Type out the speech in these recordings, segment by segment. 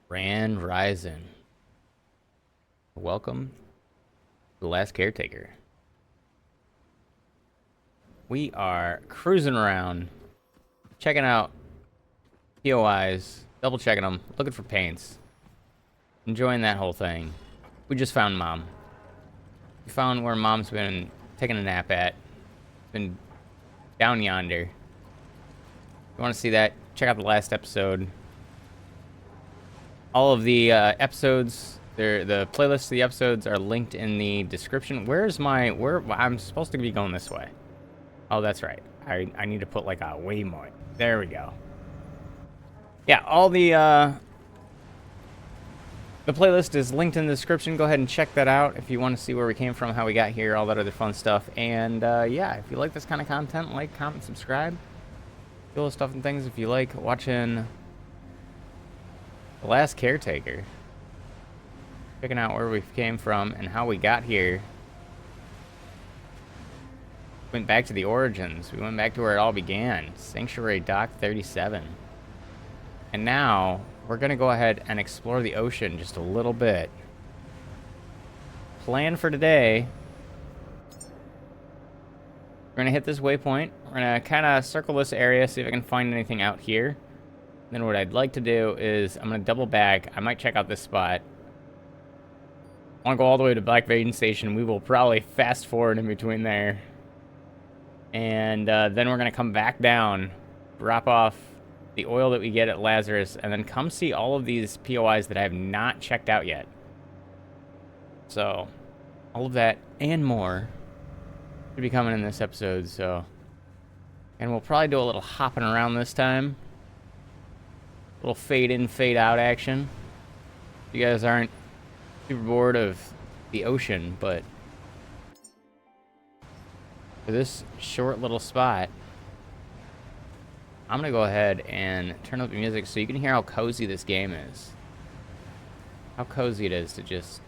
Ryzen. Welcome to the Last Caretaker. We are cruising around, checking out POIs, double checking them, looking for paints, enjoying that whole thing. We just found Mom. We found where Mom's been taking a nap at. Been down yonder. If you want to see that, check out the last episode. All of the episodes, the playlists of the episodes are linked in the description. I'm supposed to be going this way. Oh, that's right. I need to put like a waypoint. There we go. Yeah, all the playlist is linked in the description. Go ahead and check that out if you want to see where we came from, how we got here, all that other fun stuff. And yeah, if you like this kind of content, like, comment, subscribe. Do all the stuff and things if you like watching The Last Caretaker. Checking out where we came from and how we got here. Went back to the origins. We went back to where it all began. Sanctuary Dock 37. And now we're going to go ahead and explore the ocean just a little bit. Plan for today. We're going to hit this waypoint. We're going to kind of circle this area, see if I can find anything out here. Then what I'd like to do is I'm going to double back. I might check out this spot. I want to go all the way to Black Vein Station. We will probably fast forward in between there. And then we're going to come back down, drop off the oil that we get at Lazarus, and then come see all of these POIs that I have not checked out yet. So, all of that and more should be coming in this episode, so. And we'll probably do a little hopping around this time. A little fade in, fade out action. If you guys aren't super bored of the ocean, but for this short little spot, I'm gonna go ahead and turn up the music so you can hear how cozy this game is. How cozy it is to just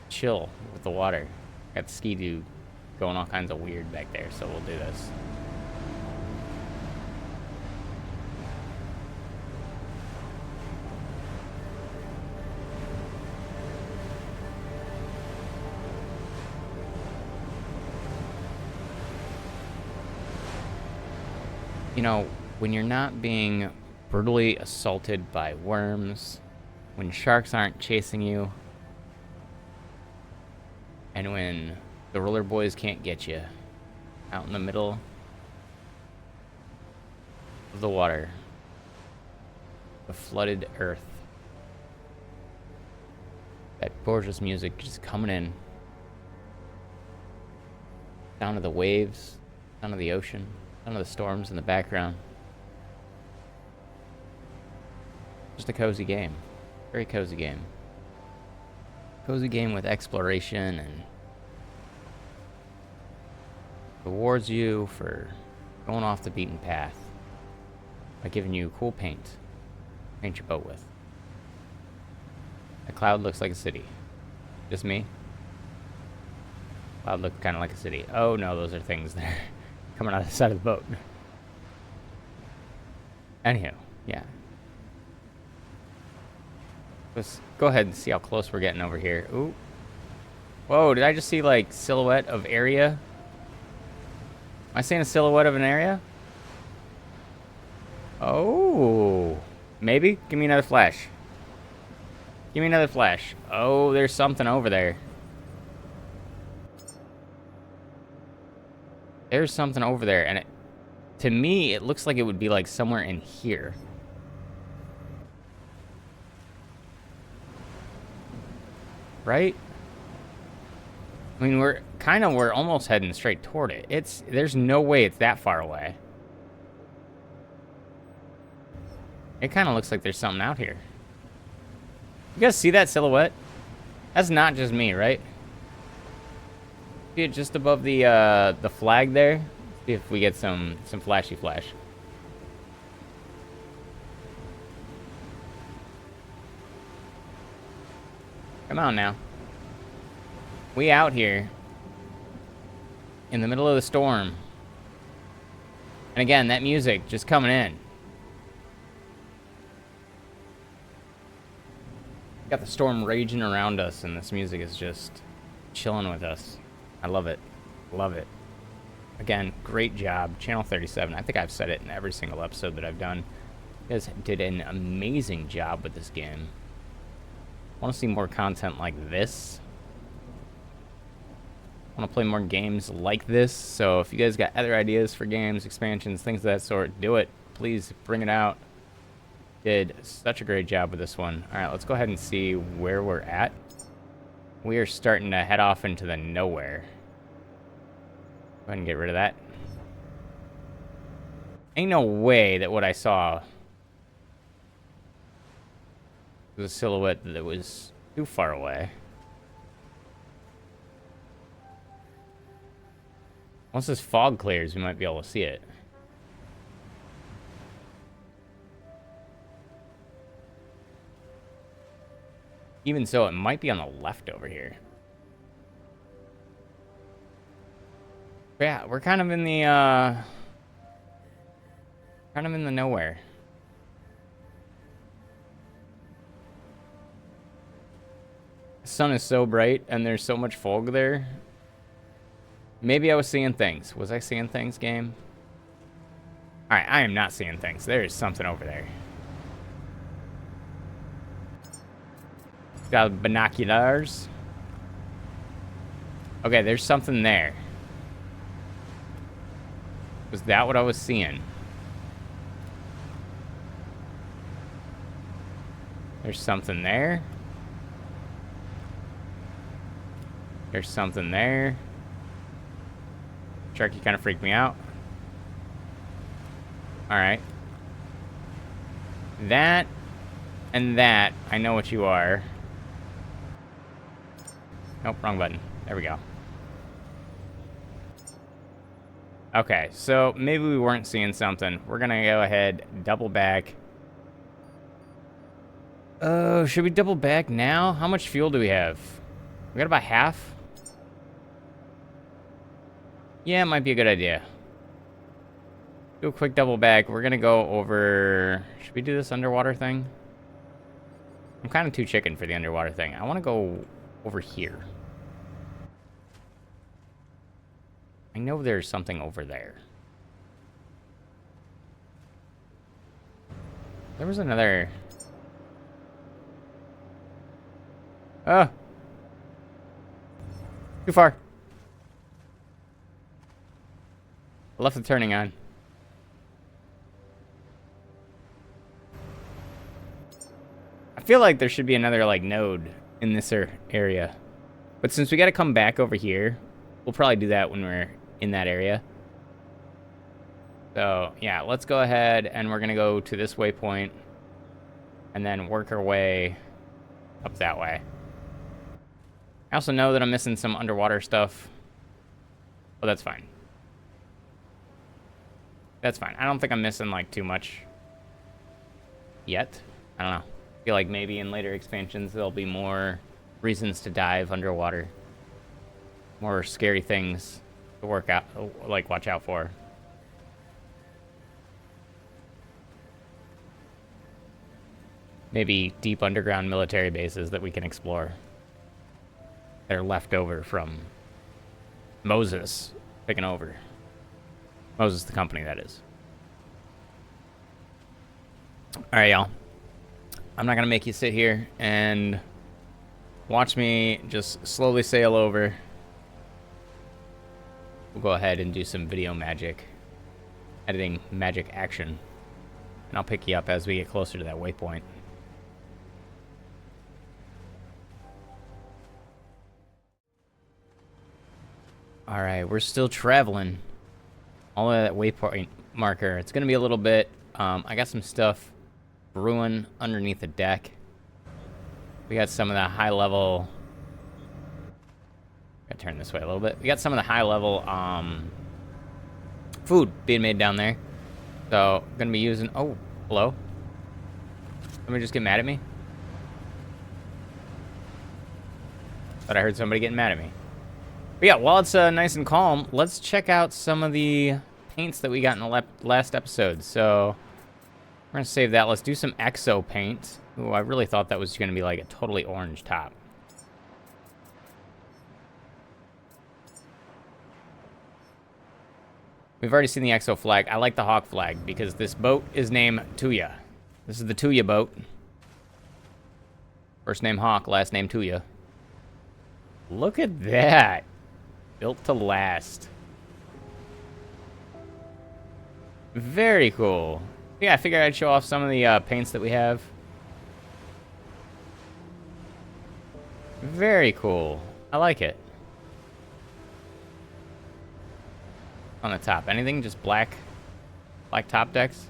chill with the water. Got the ski-doo going all kinds of weird back there, so we'll do this. You know, when you're not being brutally assaulted by worms, when sharks aren't chasing you, and when the roller boys can't get you out in the middle of the water, the flooded earth, that gorgeous music just coming in, down to the waves, down to the ocean, down to the storms in the background. Just a cozy game. Very cozy game. Cozy game with exploration and rewards you for going off the beaten path by giving you cool paint to paint your boat with. A cloud looks like a city. Just me? Cloud looks kind of like a city. Oh no, those are things that are coming out of the side of the boat. Anyhow, yeah. Let's go ahead and see how close we're getting over here. Ooh. Whoa, did I just see, like, silhouette of area? Am I seeing a silhouette of an area? Oh. Maybe? Give me another flash. Give me another flash. Oh, there's something over there. There's something over there, and to me, it looks like it would be, like, somewhere in here. Right? I mean, we're almost heading straight toward it. There's no way it's that far away. It kind of looks like there's something out here. You guys see that silhouette? That's not just me, right? See it just above the flag there? See if we get some flashy flash. Come on now. We out here in the middle of the storm. And again, that music just coming in. Got the storm raging around us, and this music is just chilling with us. I love it. Love it. Again, great job. Channel 37. I think I've said it in every single episode that I've done. You guys did an amazing job with this game. I want to see more content like this. I want to play more games like this. So if you guys got other ideas for games, expansions, things of that sort, do it. Please bring it out. Did such a great job with this one. All right, let's go ahead and see where we're at. We are starting to head off into the nowhere. Go ahead and get rid of that. Ain't no way that what I saw was a silhouette that was too far away. Once this fog clears, we might be able to see it. Even so, it might be on the left over here. But yeah, we're kind of in the nowhere. The sun is so bright and there's so much fog there. Maybe I was seeing things. Was I seeing things, game? Alright, I am not seeing things. There is something over there. Got binoculars. Okay, there's something there. Was that what I was seeing? There's something there. There's something there. Sharky kind of freaked me out. Alright. That and that, I know what you are. Nope, wrong button. There we go. Okay, so maybe we weren't seeing something. We're gonna go ahead, double back. Oh, should we double back now? How much fuel do we have? We got about half? Yeah, it might be a good idea. Do a quick double back. We're gonna go over... Should we do this underwater thing? I'm kind of too chicken for the underwater thing. I want to go over here. I know there's something over there. There was another... Oh! Too far. I left the turning on. I feel like there should be another, like, node in this area. But since we gotta come back over here, we'll probably do that when we're in that area. So, yeah, let's go ahead and we're gonna go to this waypoint and then work our way up that way. I also know that I'm missing some underwater stuff. But that's fine. That's fine. I don't think I'm missing, like, too much yet. I don't know. I feel like maybe in later expansions there'll be more reasons to dive underwater. More scary things to work out, like, watch out for. Maybe deep underground military bases that we can explore. That are left over from Moses taking over. Moses, the company, that is. Alright, y'all. I'm not going to make you sit here and watch me just slowly sail over. We'll go ahead and do some video magic. Editing magic action. And I'll pick you up as we get closer to that waypoint. Alright, we're still traveling. All of that waypoint marker. It's going to be a little bit... I got some stuff brewing underneath the deck. We got some of the high level... Gotta turn this way a little bit. We got some of the high level food being made down there. So, gonna be using... Oh, hello? Somebody just get mad at me? Thought I heard somebody getting mad at me. But yeah, while it's nice and calm, let's check out some of the paints that we got in the last episode. So, We're gonna save that. Let's do some exo paint. Ooh, I really thought that was gonna be like a totally orange top. We've already seen the exo flag. I like the hawk flag because this boat is named Tuya. This is the Tuya boat. First name Hawk, last name Tuya. Look at that. Built to last. Very cool. Yeah, I figured I'd show off some of the paints that we have. Very cool. I like it. On the top, anything? Just black top decks?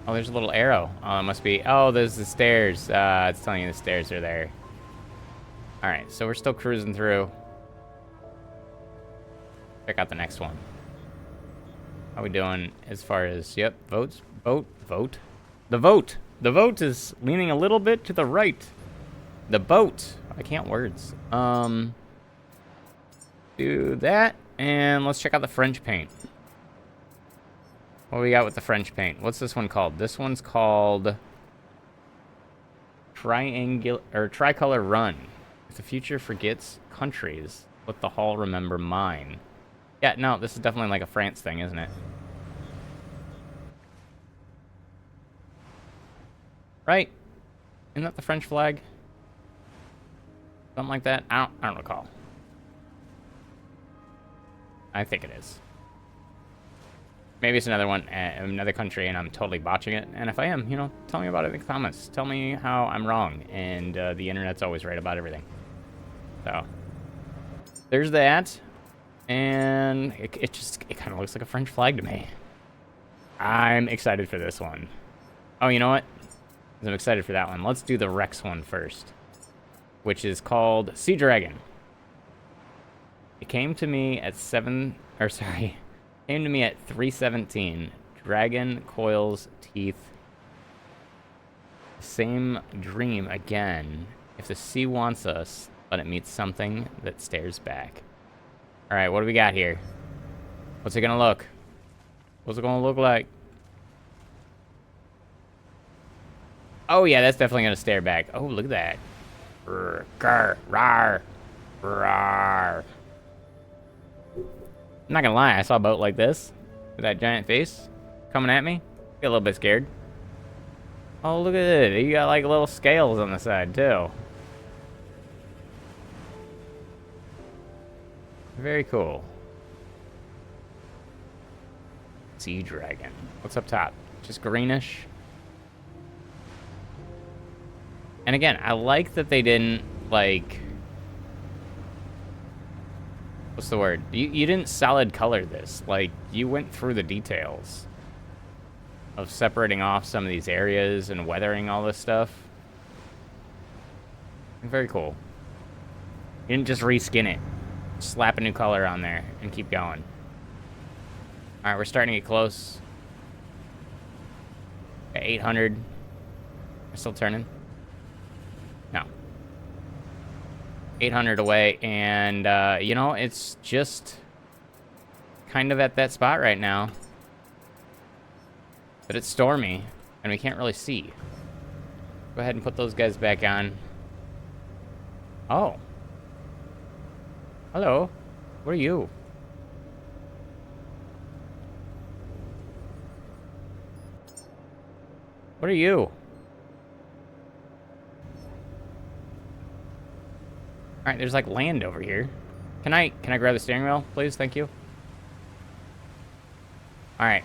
Oh, there's a little arrow. Oh, it must be... Oh, there's the stairs. It's telling you the stairs are there. Alright, so we're still cruising through. Check out the next one. How we doing as far as... Yep, votes. Vote. The vote! The vote is leaning a little bit to the right. The boat. I can't words. Do that, and let's check out the French paint. What we got with the French paint? What's this one called? This one's called Tricolor Run. If the future forgets countries, let the hall remember mine. Yeah, no, this is definitely like a France thing, isn't it? Right? Isn't that the French flag? Something like that? I don't recall. I think it is. Maybe it's another one, another country, and I'm totally botching it. And if I am, you know, tell me about it in the comments. Tell me how I'm wrong. And the internet's always right about everything. So, there's that. And it kind of looks like a French flag to me. I'm excited for this one. Oh, you know what? I'm excited for that one. Let's do the Rex one first, which is called Sea Dragon. It came to me at 317. Dragon, coils, teeth. Same dream again. If the sea wants us, let it meet something that stares back. Alright, what do we got here? What's it gonna look? What's it gonna look like? Oh yeah, that's definitely gonna stare back. Oh, look at that. Rrr, grr, rawr, rawr. I'm not gonna lie, I saw a boat like this with that giant face coming at me. Get a little bit scared. Oh, look at it. You got like little scales on the side too. Very cool. Sea Dragon. What's up top? Just greenish. And again, I like that they didn't, like... What's the word? You didn't solid color this. Like, you went through the details of separating off some of these areas and weathering all this stuff. Very cool. You didn't just reskin it. Slap a new color on there and keep going. Alright, we're starting to get close. At 800. We're still turning. No. 800 away, and, you know, it's just kind of at that spot right now. But it's stormy, and we can't really see. Go ahead and put those guys back on. Oh. Hello. What are you? What are you? Alright, there's like land over here. Can I grab the steering wheel, please? Thank you. Alright.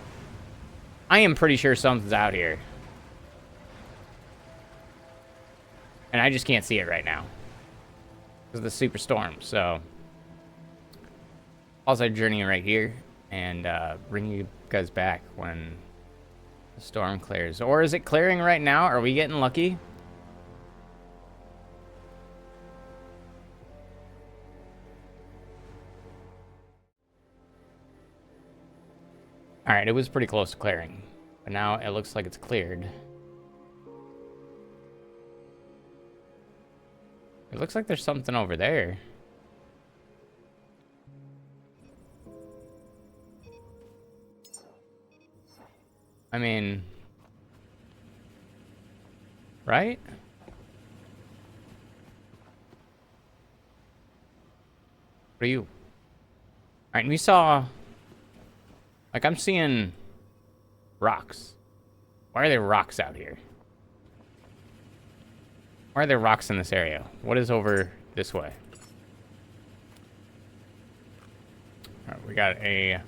I am pretty sure something's out here. And I just can't see it right now. Because of the super storm, so... Also journeying right here. And bring you guys back when the storm clears. Or is it clearing right now? Are we getting lucky? Alright, it was pretty close to clearing. But now it looks like it's cleared. It looks like there's something over there. I mean... Right? What are you? Alright, and we saw... Like, I'm seeing... rocks. Why are there rocks out here? Why are there rocks in this area? What is over this way? Alright, we got a...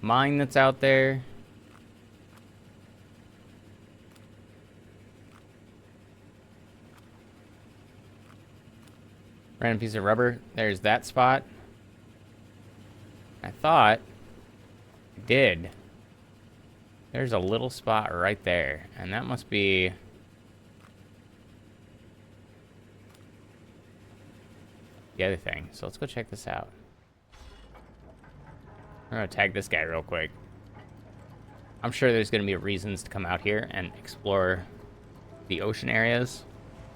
mine that's out there. Random piece of rubber. There's that spot. I thought I did. There's a little spot right there. And that must be... the other thing. So let's go check this out. I'm gonna tag this guy real quick. I'm sure there's gonna be reasons to come out here and explore the ocean areas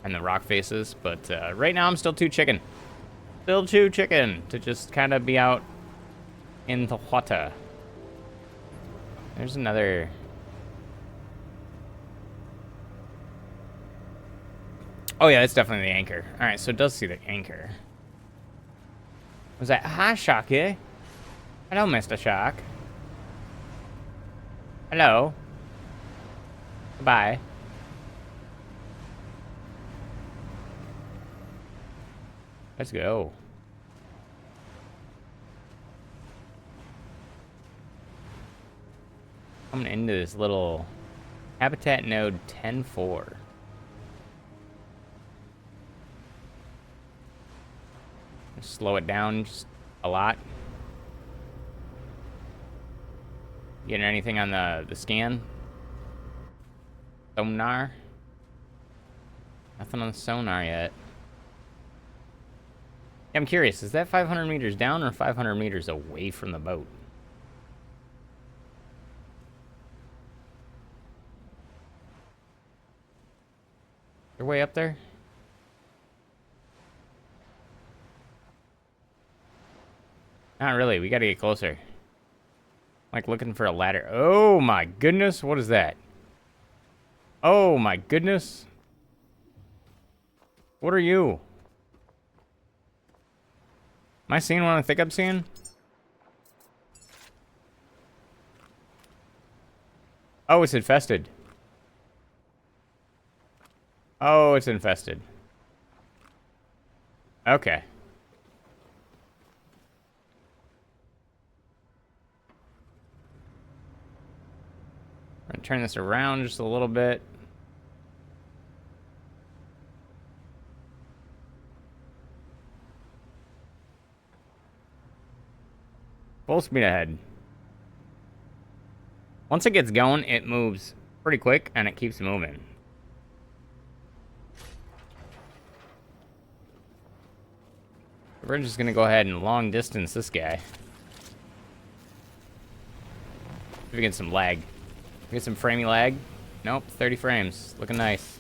and the rock faces, but right now I'm still too chicken. Still too chicken to just kind of be out in the water. There's another... Oh yeah, that's definitely the anchor. Alright, so it does see the anchor. Was that... Hi, Sharky. Hello, Mr. Shark. Hello. Goodbye. Let's go. Coming into this little habitat node 10.4. Slow it down just a lot. Getting anything on the scan? Sonar? Nothing on the sonar yet. I'm curious, is that 500 meters down or 500 meters away from the boat? They're way up there? Not really, we gotta get closer. Like looking for a ladder. Oh my goodness, what is that? Oh my goodness. What are you? Am I seeing what I think I'm seeing? Oh, it's infested. Oh, it's infested. Okay. I'm gonna turn this around just a little bit. Full speed ahead. Once it gets going, it moves pretty quick and it keeps moving. We're just gonna go ahead and long distance this guy. We get some lag. We get some framey lag. Nope, 30 frames. Looking nice.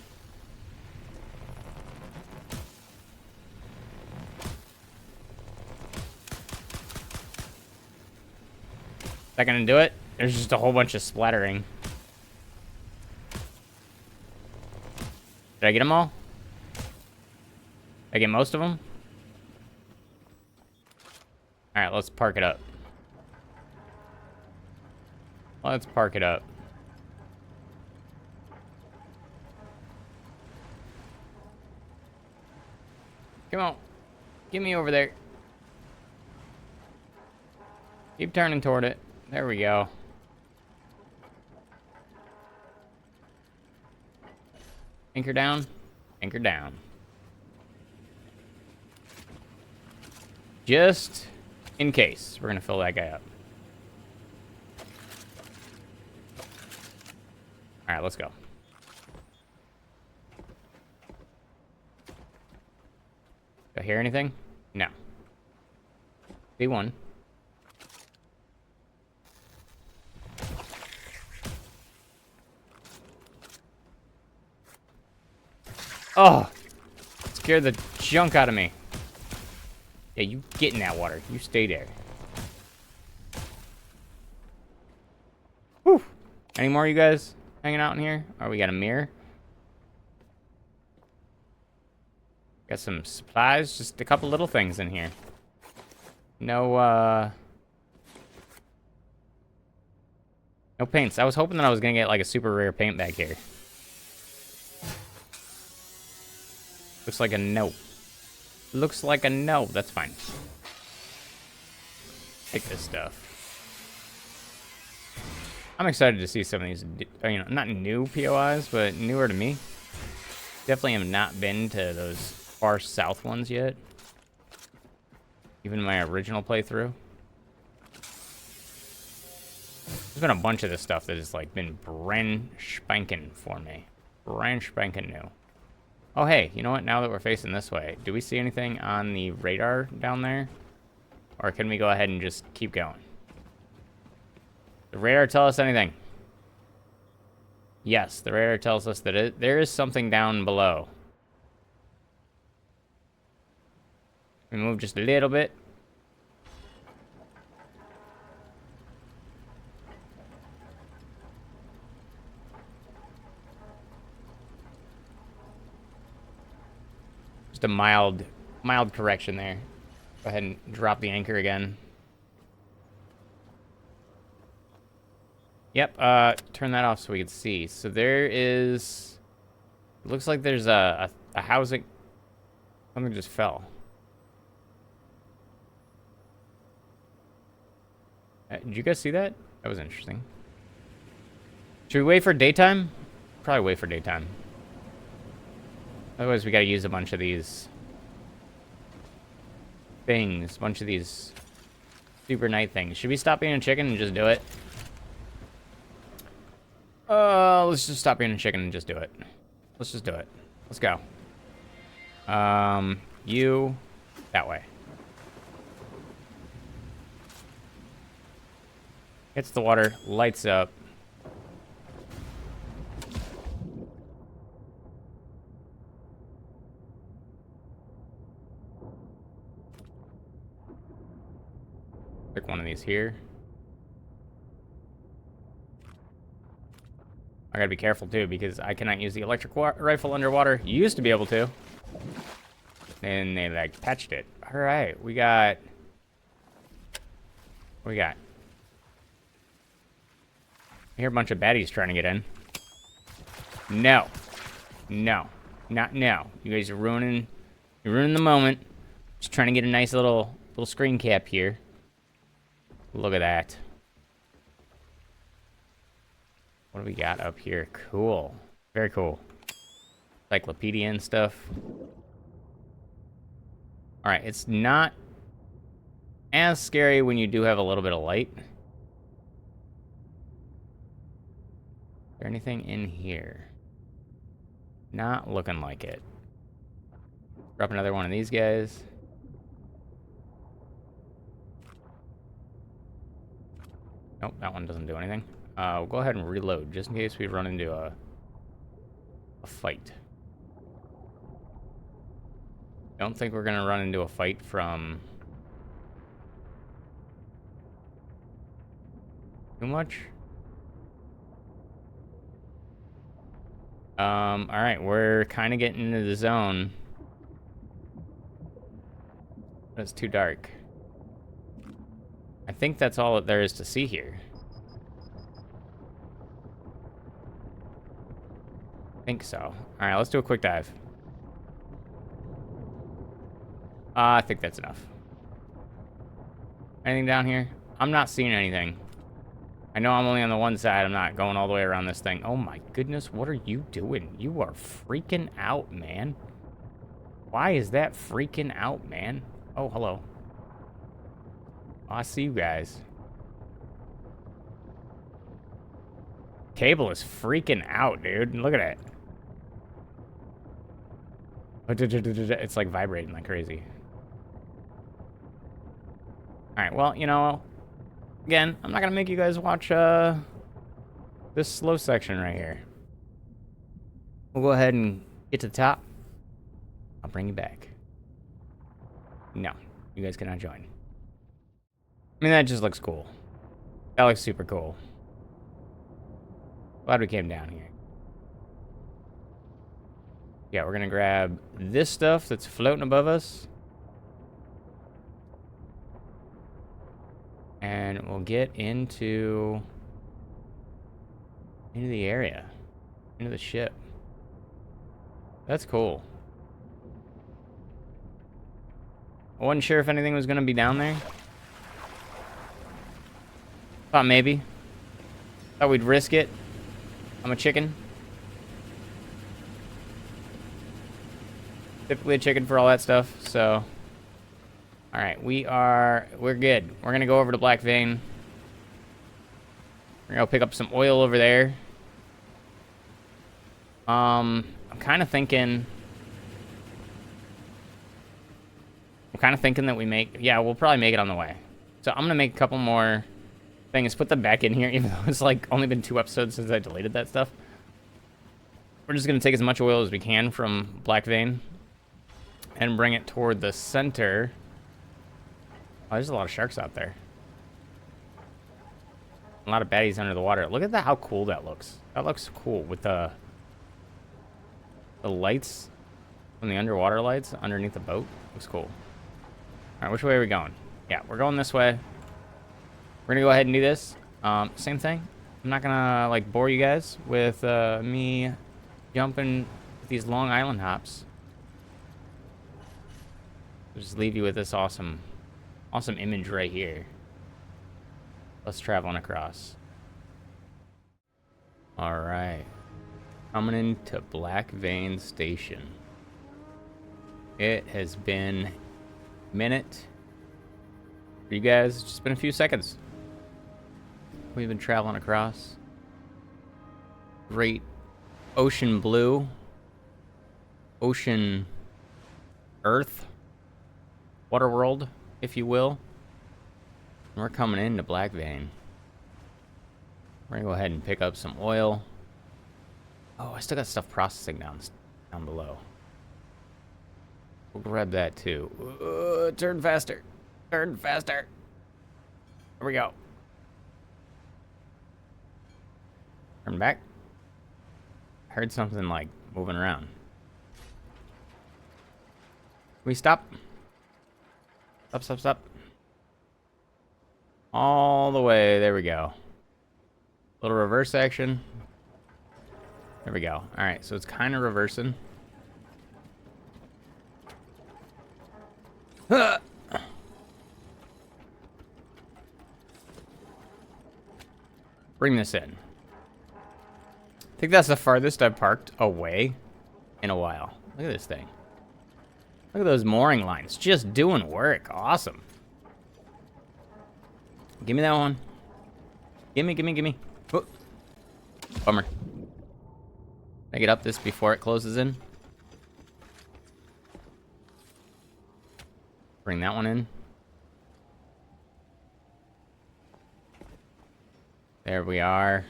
Is that gonna do it? There's just a whole bunch of splattering. Did I get them all? Did I get most of them? Alright, let's park it up. Let's park it up. Come on. Get me over there. Keep turning toward it. There we go. Anchor down. Anchor down. Just in case. We're going to fill that guy up. Alright, let's go. Do I hear anything? No. B1. Oh! Scared the junk out of me. Yeah, you get in that water. You stay there. Whew. Any more of you guys hanging out in here? Or we got a mirror? Got some supplies, just a couple little things in here. No, no paints. I was hoping that I was gonna get like a super rare paint back here. Looks like a no. Looks like a no. That's fine. Take this stuff. I'm excited to see some of these, you know, not new POIs, but newer to me. Definitely have not been to those far south ones yet. Even my original playthrough. There's been a bunch of this stuff that has like been brand spanking for me. Brand spanking new. Oh hey, you know what? Now that we're facing this way, do we see anything on the radar down there? Or can we go ahead and just keep going? The radar tell us anything? Yes, the radar tells us that there is something down below. We move just a little bit. Just a mild correction there. Go ahead and drop the anchor again. Yep, turn that off so we can see. So there is... It looks like there's a housing... Something just fell. Did you guys see that? That was interesting. Should we wait for daytime? Probably wait for daytime. Otherwise, we gotta use a bunch of these... things. A bunch of these... super night things. Should we stop being a chicken and just do it? Let's just stop being a chicken and just do it. Let's just do it. Let's go. You... that way. Hits the water, lights up. Pick one of these here. I gotta be careful too, because I cannot use the electric rifle underwater. You used to be able to. And they like patched it. Alright, we got... what we got? I hear a bunch of baddies trying to get in. No. No. Not now. You guys are ruining... you're ruining the moment. Just trying to get a nice little screen cap here. Look at that. What do we got up here? Cool. Very cool. Encyclopedia and stuff. Alright, it's not as scary when you do have a little bit of light. Is there anything in here? Not looking like it. Drop another one of these guys. Nope, that one doesn't do anything. We'll go ahead and reload, just in case we run into a fight. Don't think we're gonna run into a fight from... too much? Alright, we're kind of getting into the zone. But it's too dark. I think that's all that there is to see here. I think so. Alright, let's do a quick dive. I think that's enough. Anything down here? I'm not seeing anything. I know I'm only on the one side. I'm not going all the way around this thing. Oh my goodness, what are you doing? You are freaking out, man. Why is that freaking out, man? Oh, hello. Oh, I see you guys. Cable is freaking out, dude. Look at it. It's like vibrating like crazy. Alright, well, you know, again, I'm not gonna make you guys watch this slow section right here. We'll go ahead and get to the top. I'll bring you back. No, you guys cannot join. I mean, that just looks cool. That looks super cool. Glad we came down here. Yeah, we're gonna grab this stuff that's floating above us. And we'll get into the area. Into the ship. That's cool. I wasn't sure if anything was gonna be down there. Thought maybe. Thought we'd risk it. I'm a chicken. Typically a chicken for all that stuff, so. Alright, we're good. We're gonna go over to Black Vein. We're gonna go pick up some oil over there. I'm kind of thinking that we make, yeah, we'll probably make it on the way. So I'm gonna make a couple more things, put them back in here, even though it's like only been 2 episodes since I deleted that stuff. We're just gonna take as much oil as we can from Black Vein and bring it toward the center. Oh, there's a lot of sharks out there. A lot of baddies under the water. Look at that, how cool that looks. That looks cool with the lights from the underwater lights underneath the boat. Looks cool. All right, which way are we going? Yeah, we're going this way. We're gonna go ahead and do this. Same thing. I'm not gonna like bore you guys with me jumping with these long island hops. I'll just leave you with this awesome image right here. Us traveling across. All right. Coming into Black Vein Station. It has been a minute. For you guys, it's just been a few seconds. We've been traveling across. Great ocean blue. Ocean Earth. Water world, if you will. And we're coming into Black Vein. We're gonna go ahead and pick up some oil. Oh, I still got stuff processing down below. We'll grab that too. Turn faster. Turn faster. Here we go. Turn back. I heard something like moving around. Can we stop? Stop. All the way. There we go. Little reverse action. There we go. All right, so it's kind of reversing. Bring this in. I think that's the farthest I've parked away in a while. Look at this thing. Look at those mooring lines. Just doing work. Awesome. Give me that one. Gimme. Oh. Bummer. I get up this before it closes in. Bring that one in. There we are.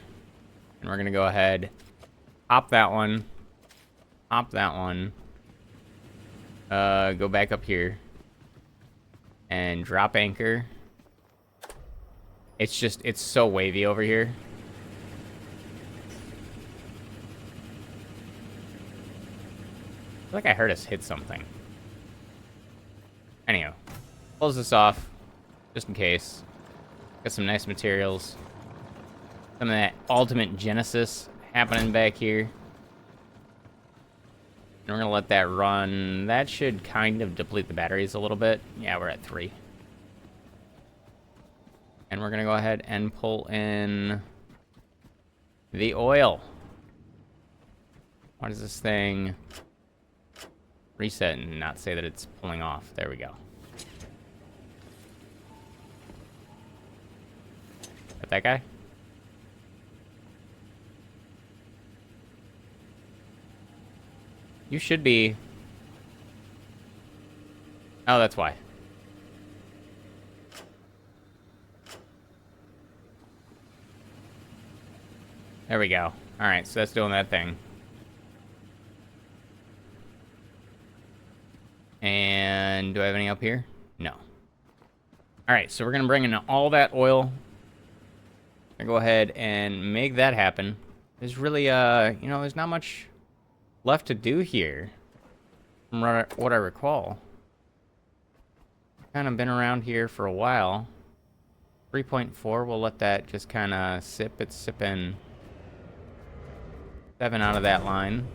And we're gonna go ahead, hop that one. Hop that one. Go back up here. And drop anchor. It's so wavy over here. I feel like I heard us hit something. Anyhow, close this off, just in case. Got some nice materials. Some of that ultimate Genesis happening back here. And we're gonna let that run. That should kind of deplete the batteries a little bit. Yeah, we're at 3. And we're gonna go ahead and pull in the oil. Why does this thing reset and not say that it's pulling off? There we go. Got that guy? You should be... Oh, that's why. There we go. Alright, so that's doing that thing. And do I have any up here? No. Alright, so we're going to bring in all that oil. I'm going to go ahead and make that happen. there's really, there's not much left to do here, from what I recall. Kind of been around here for a while. 3.4, we'll let that just kind of sip. It's sipping 7 out of that line.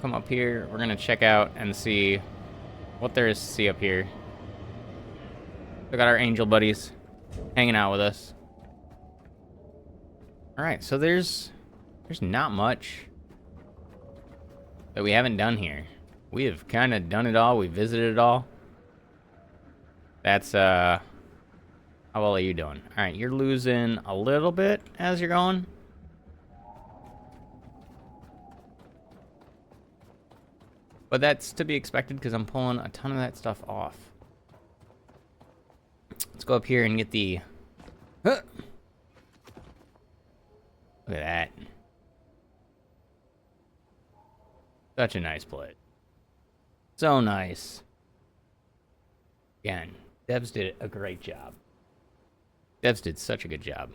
Come up here. We're going to check out and see what there is to see up here. We got our angel buddies hanging out with us. Alright, so there's not much that we haven't done here. We have kind of done it all. We visited it all. That's, how well are you doing? Alright, you're losing a little bit as you're going. But that's to be expected because I'm pulling a ton of that stuff off. Let's go up here and get the... Huh. Look at that. Such a nice plate. So nice. Again, devs did a great job. Devs did such a good job.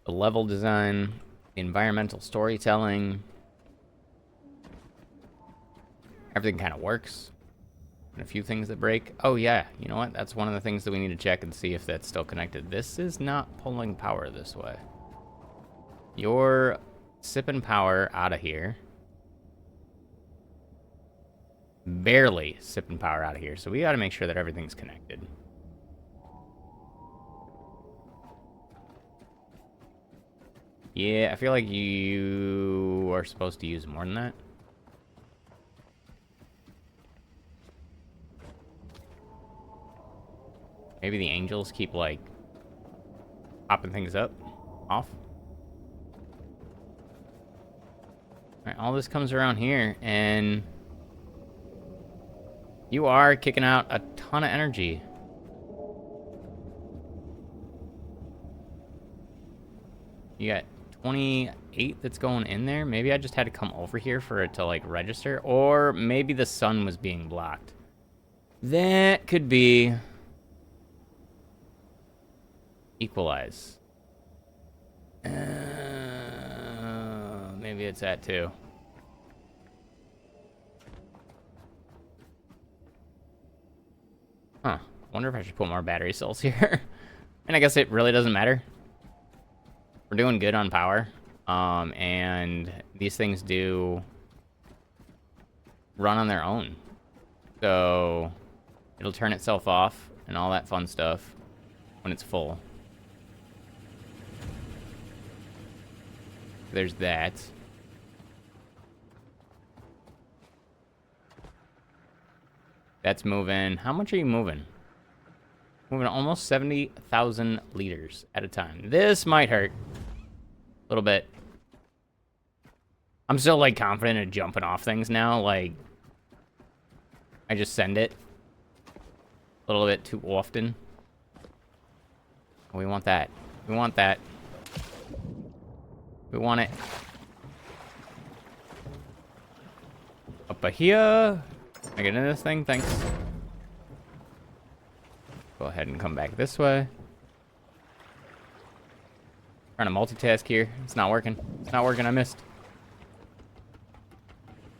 The level design, the environmental storytelling, everything kind of works. And a few things that break. Oh yeah, you know what? That's one of the things that we need to check and see if that's still connected. This is not pulling power this way. You're sipping power out of here. Barely sipping power out of here. So we got to make sure that everything's connected. Yeah, I feel like you are supposed to use more than that. Maybe the angels keep, like, popping things up, off. Alright, all this comes around here, and you are kicking out a ton of energy. You got 28 that's going in there. Maybe I just had to come over here for it to, like, register. Or maybe the sun was being blocked. That could be... Equalize. Maybe it's that too. Huh. Wonder if I should put more battery cells here. And I guess it really doesn't matter. We're doing good on power. And these things do run on their own. So it'll turn itself off and all that fun stuff when it's full. There's that. That's moving. How much are you moving? Moving almost 70,000 liters at a time. This might hurt. A little bit. I'm still, like, confident at jumping off things now. Like, I just send it a little bit too often. We want that. We want that. We want it. Up here. Can I get into this thing? Thanks. Go ahead and come back this way. Trying to multitask here. It's not working. It's not working. I missed.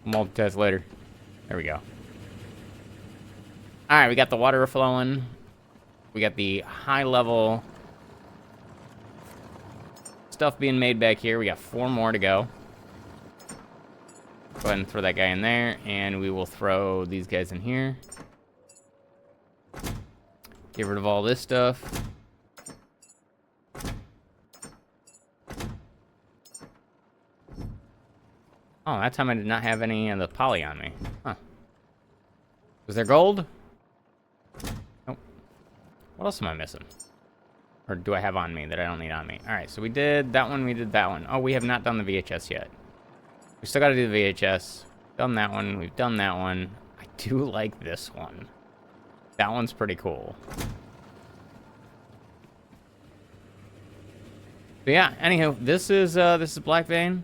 Multitask later. There we go. Alright, we got the water flowing. We got the high level stuff being made back here. We got 4 more to go. Go ahead and throw that guy in there, and we will throw these guys in here. Get rid of all this stuff. Oh, that time I did not have any of the poly on me. Huh. Was there gold? Nope. What else am I missing? Or do I have on me that I don't need on me? Alright, so we did that one, we did that one. Oh, we have not done the VHS yet. We still gotta do the VHS. Done that one, we've done that one. I do like this one. That one's pretty cool. But yeah, anywho, this is Black Vein.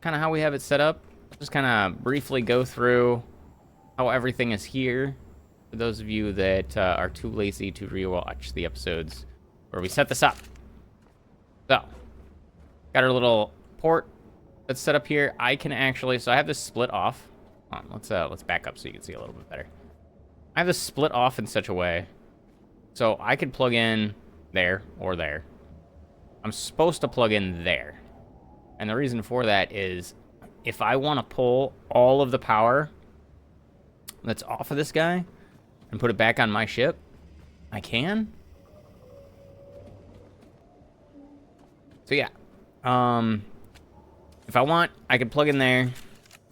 Kind of how we have it set up. Just kind of briefly go through how how everything is here. For those of you that are too lazy to rewatch the episodes where we set this up. So, got our little port that's set up here. I can actually, so I have this split off. Hold on, let's back up so you can see a little bit better. I have this split off in such a way so I could plug in there or there. I'm supposed to plug in there. And the reason for that is if I want to pull all of the power that's off of this guy and put it back on my ship, I can. So yeah, if I want, I could plug in there.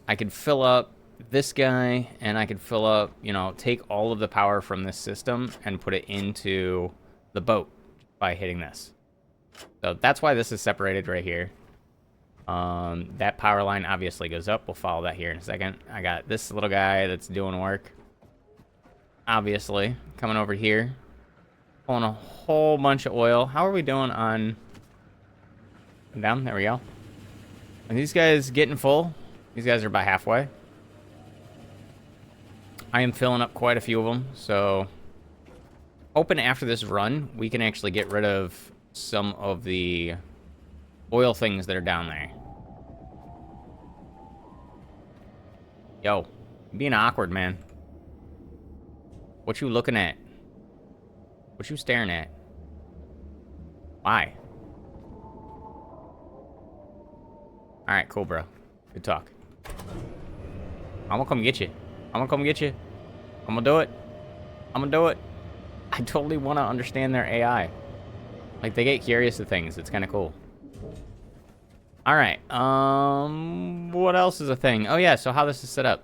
I could fill up this guy, and I could fill up, you know, take all of the power from this system and put it into the boat by hitting this. So that's why this is separated right here. That power line obviously goes up. We'll follow that here in a second. I got this little guy that's doing work. Obviously, coming over here. Pulling a whole bunch of oil. How are we doing on... Down? There we go. Are these guys getting full? These guys are about halfway. I am filling up quite a few of them, so... Hoping after this run, we can actually get rid of some of the oil things that are down there. Yo, being awkward, man. What you looking at? What you staring at? Why? Alright, cool, bro. Good talk. I'm gonna come get you. I'm gonna come get you. I'm gonna do it. I'm gonna do it. I totally want to understand their AI. Like, they get curious to things. It's kind of cool. Alright, what else is a thing? Oh yeah, so how this is set up.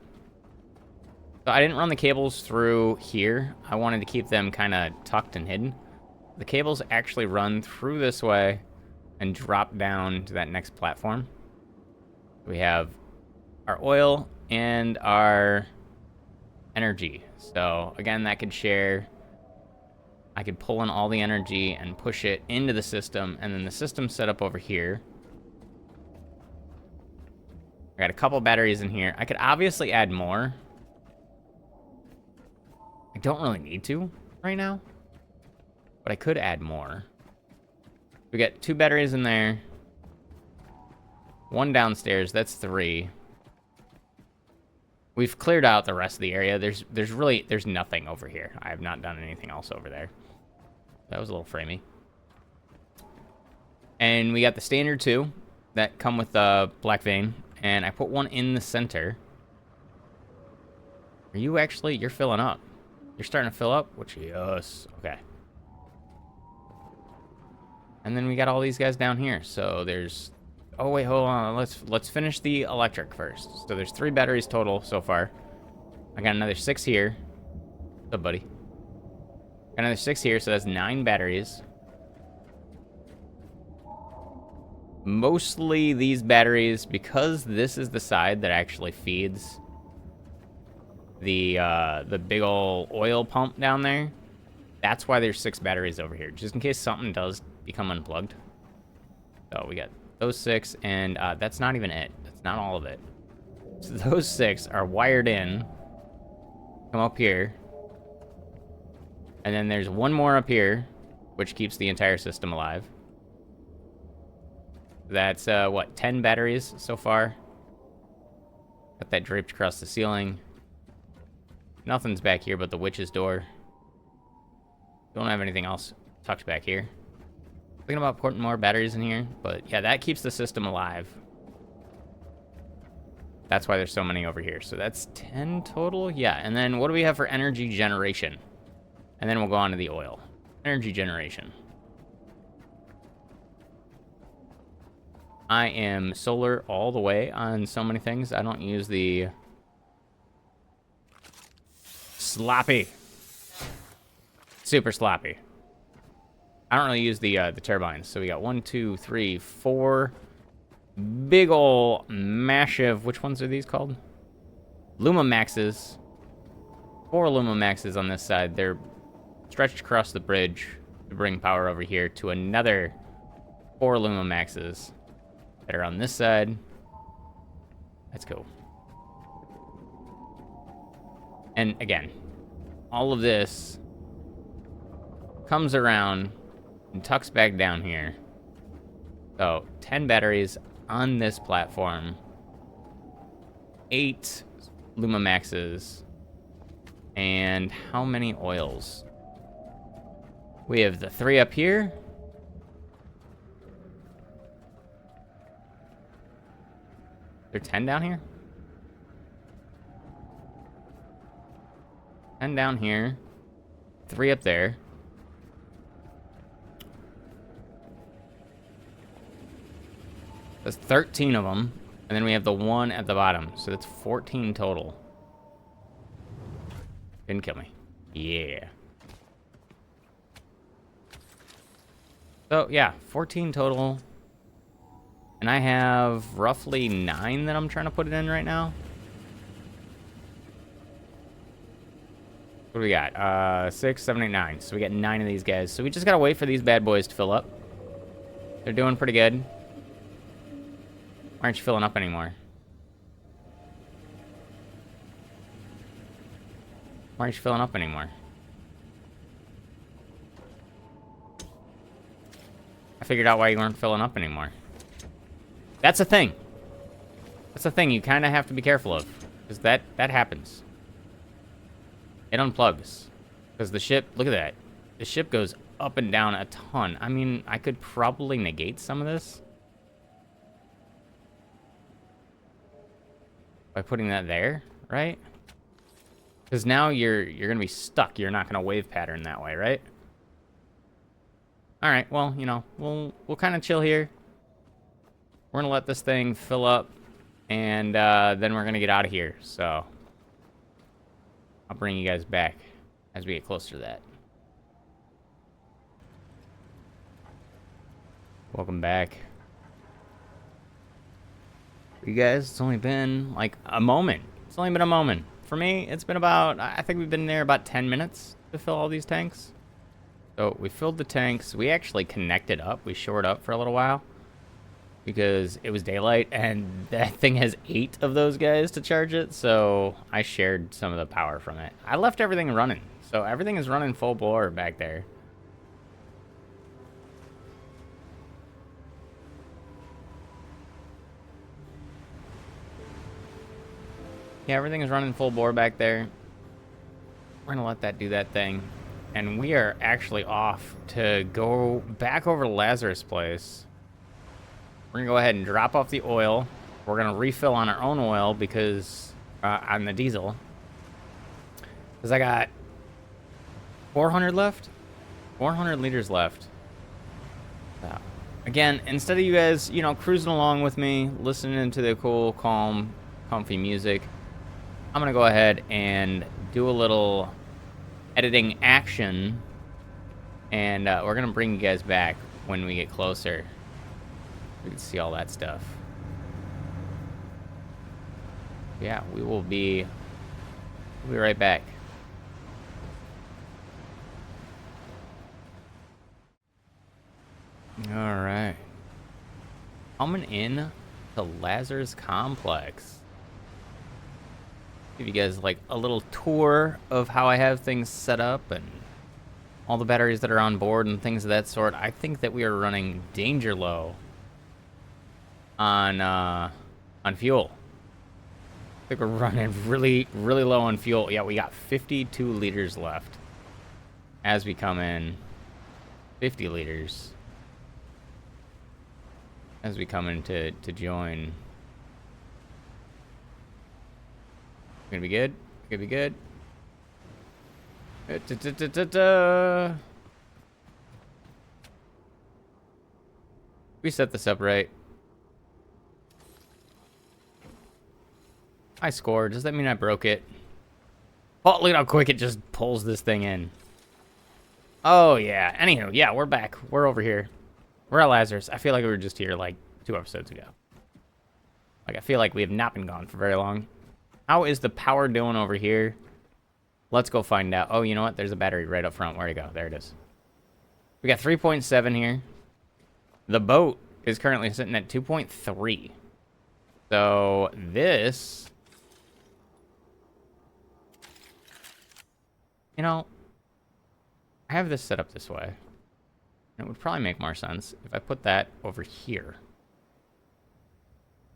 So I didn't run the cables through here. I wanted to keep them kind of tucked and hidden. The cables actually run through this way and drop down to that next platform. We have our oil and our energy. So again, that could share. I could pull in all the energy and push it into the system, and then the system's set up over here. I got a couple batteries in here. I could obviously add more. I don't really need to right now, but I could add more. We got 2 batteries in there. 1 downstairs, that's 3. We've cleared out the rest of the area. There's nothing over here. I have not done anything else over there. That was a little framey. And we got the standard 2 that come with the black vein, and I put one in the center. Are you actually, you're filling up. You're starting to fill up? Which, yes. Okay. And then we got all these guys down here. So there's, oh wait, hold on. Let's finish the electric first. So there's 3 batteries total so far. I got another 6 here. What's up, buddy? Got another 6 here, so that's 9 batteries. Mostly these batteries, because this is the side that actually feeds the big ol' oil pump down there. That's why there's 6 batteries over here, just in case something does become unplugged. So we got those 6, and that's not even it. That's not all of it. So those 6 are wired in. Come up here. And then there's 1 more up here, which keeps the entire system alive. That's, what, 10 batteries so far? Got that draped across the ceiling. Nothing's back here but the witch's door. Don't have anything else tucked back here. Thinking about putting more batteries in here, but yeah, that keeps the system alive. That's why there's so many over here. So that's 10 total? Yeah, and then what do we have for energy generation? And then we'll go on to the oil. Energy generation. I am solar all the way on so many things. I don't use the sloppy. Super sloppy. I don't really use the turbines. So we got 1, 2, 3, 4 big ol' massive. Which ones are these called? Luma Maxes. 4 Luma Maxes on this side. They're stretched across the bridge to bring power over here to another 4 Luma Maxes that are on this side. Let's go. And again, all of this comes around and tucks back down here. So 10 batteries on this platform, 8 Luma Maxes, and how many oils? We have the 3 up here. There 10 down here? 10 down here. 3 up there. That's 13 of them. And then we have the 1 at the bottom. So that's 14 total. Didn't kill me. Yeah. So, yeah, 14 total. And I have roughly 9 that I'm trying to put it in right now. What do we got? 6, 7, 8, 9. So we got 9 of these guys. So we just gotta wait for these bad boys to fill up. They're doing pretty good. Why aren't you filling up anymore? Why aren't you filling up anymore? I figured out why you weren't filling up anymore. That's a thing. That's a thing you kind of have to be careful of. Because that happens. It unplugs. Because the ship, look at that. The ship goes up and down a ton. I mean, I could probably negate some of this by putting that there, right? Because now you're gonna be stuck. You're not gonna wave pattern that way, right? All right. Well, you know, we'll kind of chill here. We're gonna let this thing fill up, and then we're gonna get out of here. So I'll bring you guys back as we get closer to that. Welcome back. You guys, it's only been like a moment. It's only been a moment. For me, it's been about, I think we've been there about 10 minutes to fill all these tanks. So we filled the tanks. We actually connected up. We shored up for a little while because it was daylight and that thing has 8 of those guys to charge it. So I shared some of the power from it. I left everything running. So everything is running full bore back there. Yeah, everything is running full bore back there. We're going to let that do that thing. And we are actually off to go back over to Lazarus' place. We're going to go ahead and drop off the oil. We're going to refill on our own oil because, on the diesel. Because I got 400 left? 400 liters left. So, again, instead of you guys, you know, cruising along with me, listening to the cool, calm, comfy music, I'm going to go ahead and do a little editing action, and we're going to bring you guys back when we get closer. We can see all that stuff. Yeah, we'll be right back. All right. Coming in to Lazarus Complex. Give you guys like a little tour of how I have things set up and all the batteries that are on board and things of that sort. I think that we are running danger low on fuel. I think we're running really low on fuel. Yeah, we got 52 liters left as we come in. 50 liters as we come in to join. Gonna be good. Gonna be good. We set this up right. I scored. Does that mean I broke it? Oh, look at how quick it just pulls this thing in. Oh, yeah. Anywho, yeah, we're back. We're over here. We're at Lazarus. I feel like we were just here like 2 episodes ago. Like, I feel like we have not been gone for very long. How is the power doing over here? Let's go find out. Oh, you know what? There's a battery right up front. Where'd it go? There it is. We got 3.7 here. The boat is currently sitting at 2.3. So this You know, I have this set up this way. And it would probably make more sense if I put that over here.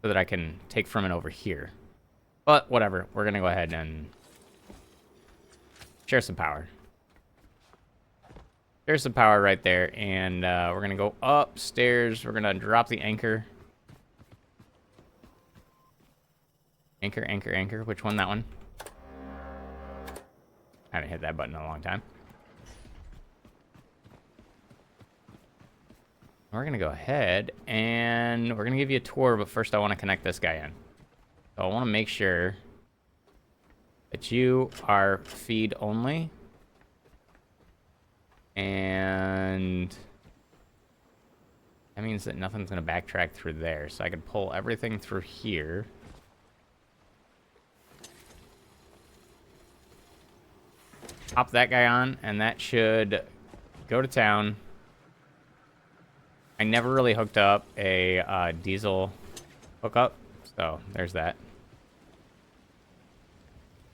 So that I can take from it over here. But whatever, we're gonna go ahead and share some power. There's some power right there, and we're gonna go upstairs. We're gonna drop the anchor. Anchor, anchor, anchor. Which one? That one. I haven't hit that button in a long time. We're gonna go ahead and we're gonna give you a tour, but first I want to connect this guy in. So I want to make sure that you are feed only. And that means that nothing's gonna backtrack through there. So I could pull everything through here. Pop that guy on, and that should go to town. I never really hooked up a diesel hookup, so there's that.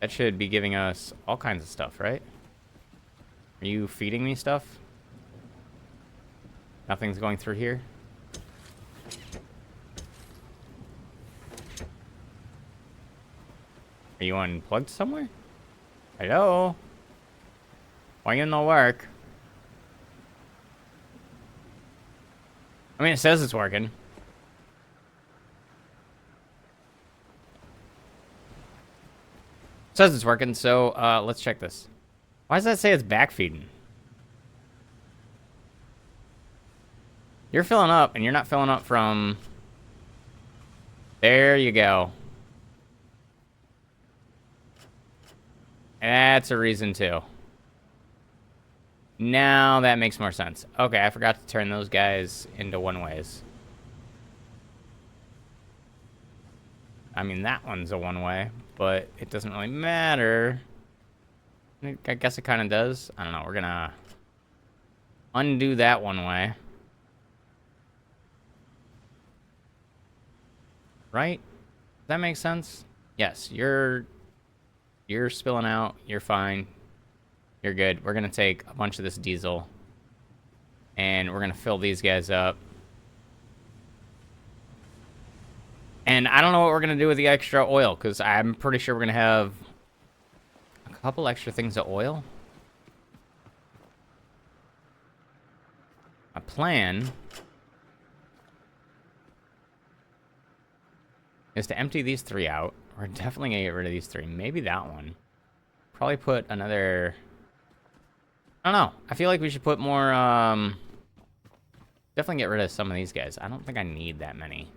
That should be giving us all kinds of stuff, right? Are you feeding me stuff? Nothing's going through here? Are you unplugged somewhere? Hello? Why you no work? I mean, it says it's working. It says it's working, so let's check this. Why does that say it's backfeeding? You're filling up, and you're not filling up from... There you go. That's a reason, too. Now that makes more sense. Okay, I forgot to turn those guys into one-ways. I mean, that one's a one-way, but it doesn't really matter. I guess it kind of does. I don't know. We're gonna undo that one-way. Right? Does that make sense? Yes, you're spilling out. You're fine. You're good. We're gonna take a bunch of this diesel, and we're gonna fill these guys up. And I don't know what we're gonna do with the extra oil, because I'm pretty sure we're gonna have a couple extra things of oil. My plan is to empty these three out. We're definitely gonna get rid of these three. Maybe that one. Probably put another... I don't know. I feel like we should put more, definitely get rid of some of these guys. I don't think I need that many.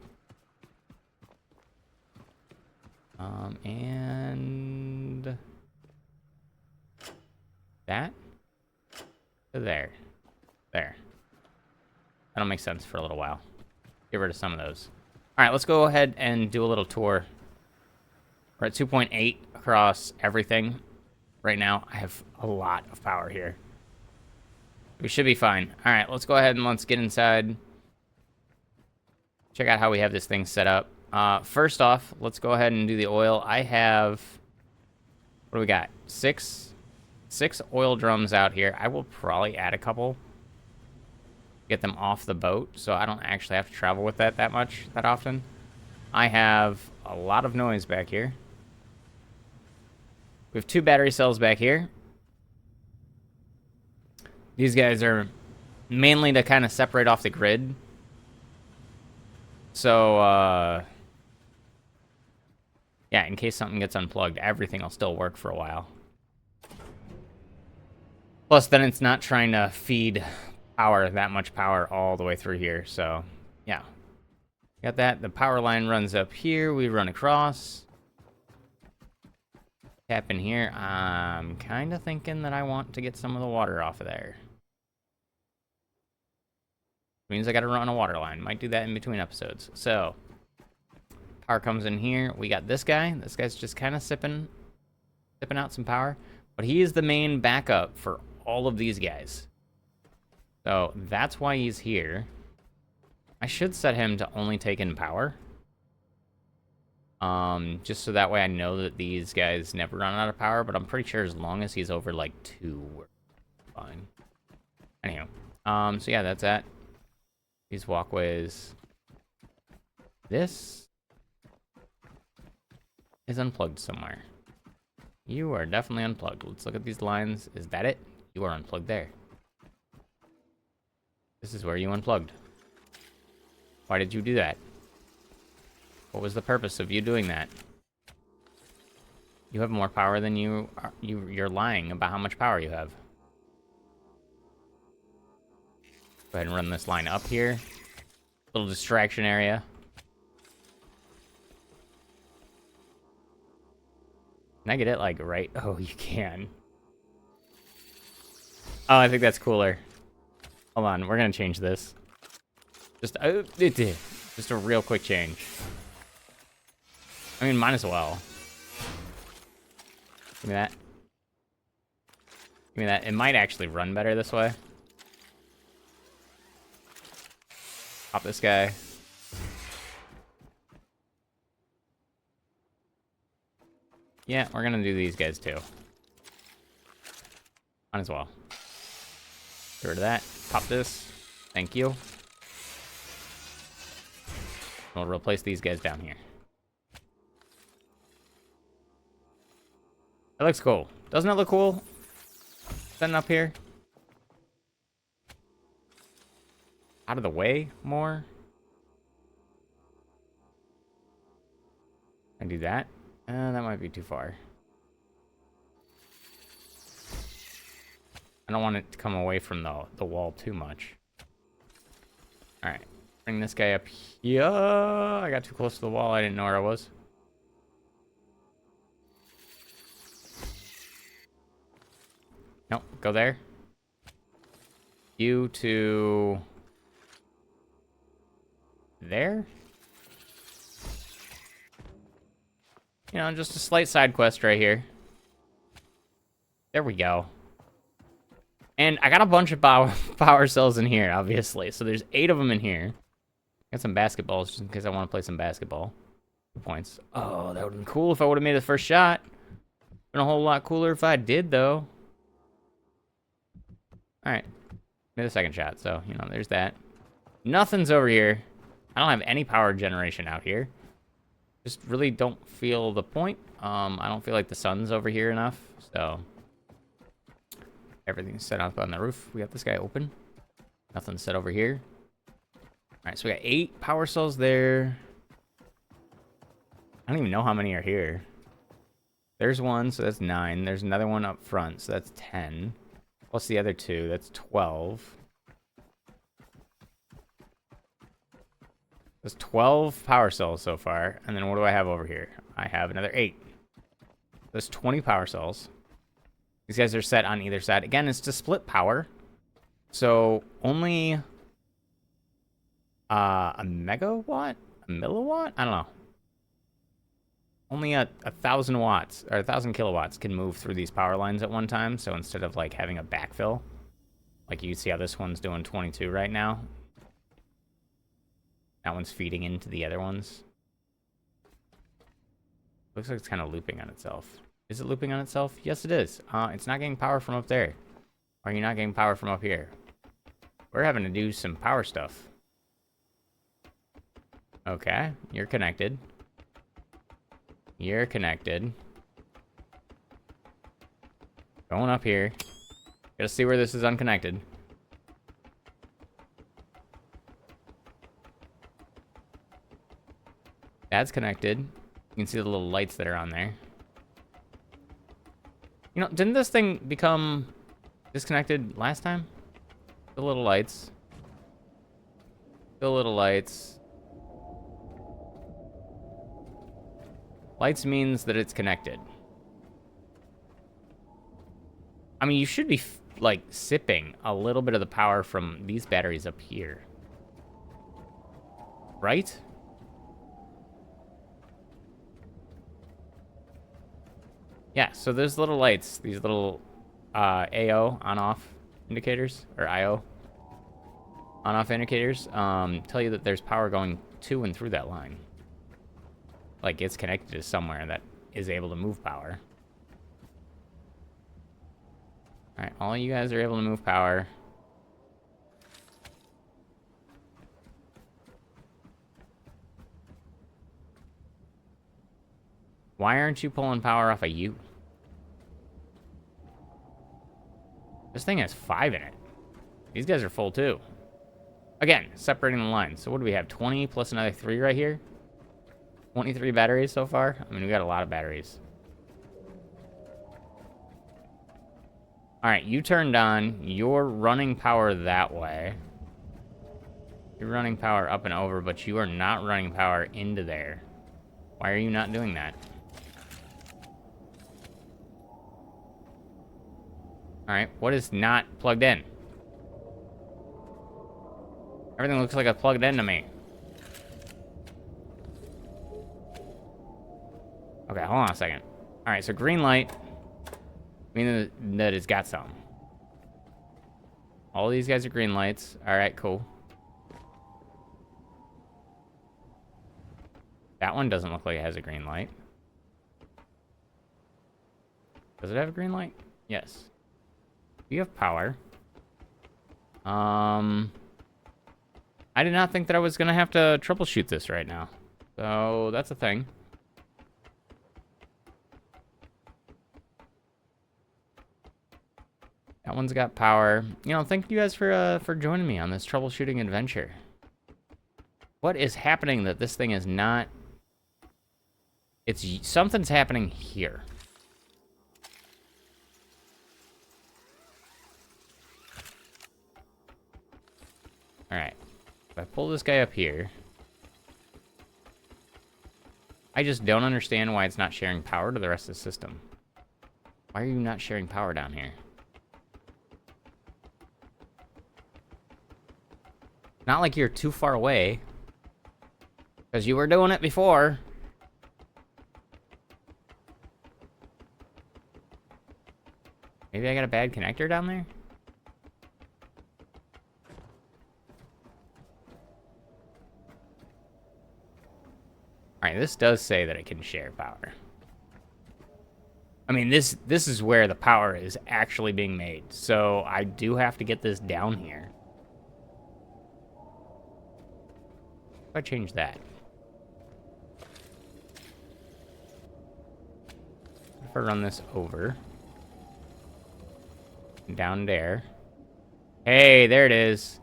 And... that? To there. There. That'll make sense for a little while. Get rid of some of those. Alright, let's go ahead and do a little tour. We're at 2.8 across everything. Right now, I have a lot of power here. We should be fine. All right, let's go ahead and let's get inside. Check out how we have this thing set up. First off, let's go ahead and do the oil. I have, what do we got? Six oil drums out here. I will probably add a couple. Get them off the boat, so I don't actually have to travel with that often. I have a lot of noise back here. We have 2 battery cells back here. These guys are mainly to kind of separate off the grid. So, yeah, in case something gets unplugged, everything will still work for a while. Plus, then it's not trying to feed power, that much power all the way through here. So, yeah. Got that. The power line runs up here. We run across. Tap in here. I'm kind of thinking that I want to get some of the water off of there. Means I gotta run a water line. Might do that in between episodes. So, power comes in here. We got this guy. This guy's just kind of sipping out some power. But he is the main backup for all of these guys. So, that's why he's here. I should set him to only take in power. Just so that way I know that these guys never run out of power, but I'm pretty sure as long as he's over, like, 2, we're fine. Anyhow, so yeah, that's that. These walkways. This is unplugged somewhere. You are definitely unplugged. Let's look at these lines. Is that it? You are unplugged there. This is where you unplugged. Why did you do that? What was the purpose of you doing that? You have more power than you're lying about how much power you have. Go ahead and run this line up here. Little distraction area. Can I get it, like, right? Oh, you can. Oh, I think that's cooler. Hold on, we're gonna change this. Just a real quick change. I mean, might as well. Give me that. Give me that. It might actually run better this way. Pop this guy. Yeah, we're gonna do these guys too. Might as well. Get rid of that. Pop this. Thank you. We'll replace these guys down here. It looks cool. Doesn't it look cool? Setting up here. Out of the way more. And do that. That might be too far. I don't want it to come away from the wall too much. Alright. Bring this guy up here. I got too close to the wall. I didn't know where I was. Nope. Go there. You to... there? You know, just a slight side quest right here. There we go. And I got a bunch of power cells in here, obviously. So there's 8 of them in here. Got some basketballs, just in case I want to play some basketball. 2 points. Oh, that would have been cool if I would have made the first shot. Been a whole lot cooler if I did, though. Alright. Made the second shot, so, you know, there's that. Nothing's over here. I don't have any power generation out here. Just really don't feel the point. I don't feel like the sun's over here enough, so... Everything's set up on the roof. We got this guy open. Nothing's set over here. Alright, so we got 8 power cells there. I don't even know how many are here. There's 1, so that's 9. There's another one up front, so that's 10. Plus the other 2, that's 12. There's 12 power cells so far. And then what do I have over here? I have another 8. There's 20 power cells. These guys are set on either side. Again, it's to split power. So only a megawatt? A milliwatt? I don't know. Only a 1,000 watts or 1,000 kilowatts can move through these power lines at one time. So instead of like having a backfill, like you see how this one's doing 22 right now. That one's feeding into the other ones. Looks like it's kind of looping on itself. Is it looping on itself? Yes, it is. It's not getting power from up there. Or you're not getting power from up here. We're having to do some power stuff. Okay, you're connected. You're connected. Going up here. Gotta see where this is unconnected. That's connected. You can see the little lights that are on there. You know, didn't this thing become disconnected last time? The little lights. The little lights. Lights means that it's connected. I mean, you should be, like, sipping a little bit of the power from these batteries up here. Right? Yeah, so there's little lights, these little AO on-off indicators, or IO on-off indicators, tell you that there's power going to and through that line. like, it's connected to somewhere that is able to move power. Alright, all you guys are able to move power. Why aren't you pulling power off of you? This thing has 5 in it. These guys are full too. Again, separating the lines. So what do we have? 20 plus another 3 right here? 23 batteries so far? I mean, we got a lot of batteries. Alright, you turned on. You're running power that way. You're running power up and over, but you are not running power into there. Why are you not doing that? Alright, what is not plugged in? Everything looks like it's plugged in to me. Okay, hold on a second. Alright, so green light. Meaning that it's got some. All these guys are green lights. Alright, cool. That one doesn't look like it has a green light. Does it have a green light? Yes. You have power. I did not think that I was gonna have to troubleshoot this right now. So, that's a thing. That one's got power. You know, thank you guys for joining me on this troubleshooting adventure. What is happening that this thing is not... something's happening here. Alright. If I pull this guy up here... I just don't understand why it's not sharing power to the rest of the system. Why are you not sharing power down here? Not like you're too far away. Because you were doing it before. Maybe I got a bad connector down there? Alright, this does say that it can share power. I mean, this is where the power is actually being made. So I do have to get this down here. If I change that. If I run this over. Down there. Hey, there it is.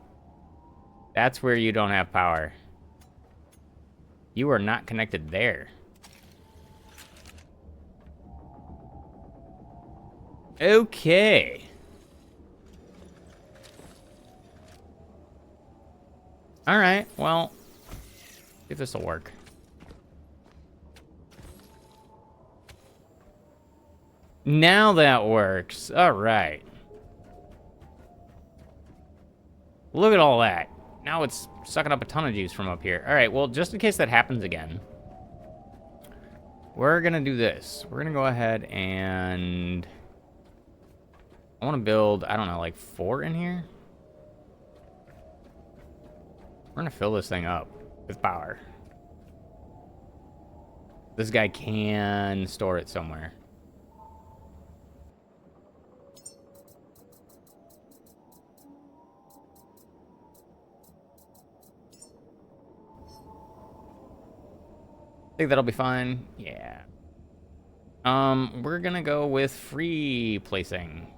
That's where you don't have power. You are not connected there. Okay. Alright, well... see if this will work. Now that works. Alright. Look at all that. Now it's sucking up a ton of juice from up here. Alright, well, just in case that happens again, we're gonna do this. We're gonna go ahead and... I want to build, I don't know, like 4 in here? We're gonna fill this thing up with power. This guy can store it somewhere. Think that'll be fine. Yeah. We're gonna go with free placing.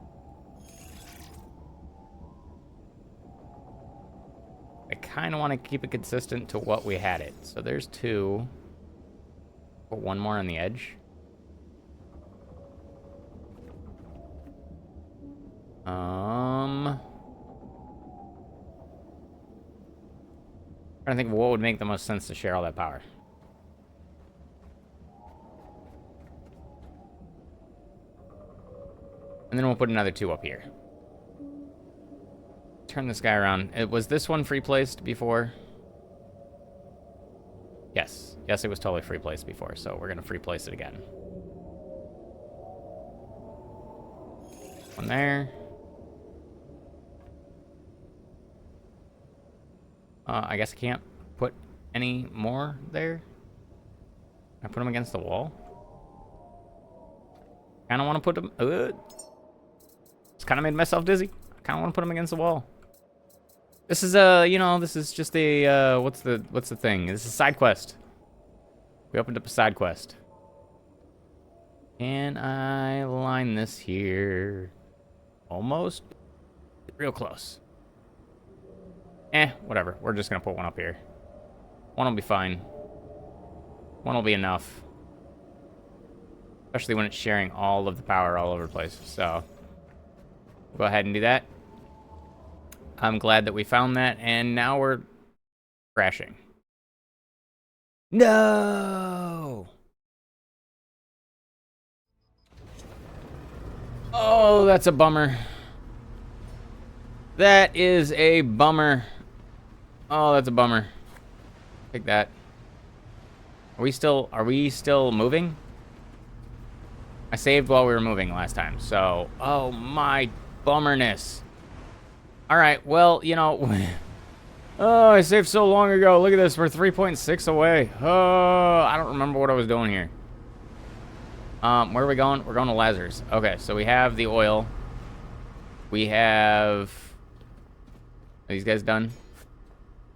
I kind of want to keep it consistent to what we had it. So there's 2. Put 1 more on the edge. Trying to think of what would make the most sense to share all that power. And then we'll put another 2 up here. Turn this guy around. Was this one free placed before? Yes. Yes, it was totally free placed before, so we're going to free place it again. One there. I guess I can't put any more there. I put him against the wall? Kinda wanna put him, just kinda made myself dizzy. I kinda wanna put him against the wall. This is you know, this is just a, what's the thing? This is a side quest. We opened up a side quest. Can I line this here? Almost. Real close. Whatever. We're just gonna put one up here. One will be fine. One will be enough. Especially when it's sharing all of the power all over the place. So, go ahead and do that. I'm glad that we found that, and now we're crashing. No! Oh, that's a bummer. That is a bummer. Oh, that's a bummer. Take that. Are we still moving? I saved while we were moving last time, so... Oh, my bummerness. Alright, well, you know... Oh, I saved so long ago. Look at this, we're 3.6 away. Oh, I don't remember what I was doing here. Where are we going? We're going to Lazarus. Okay, so we have the oil. We have... Are these guys done?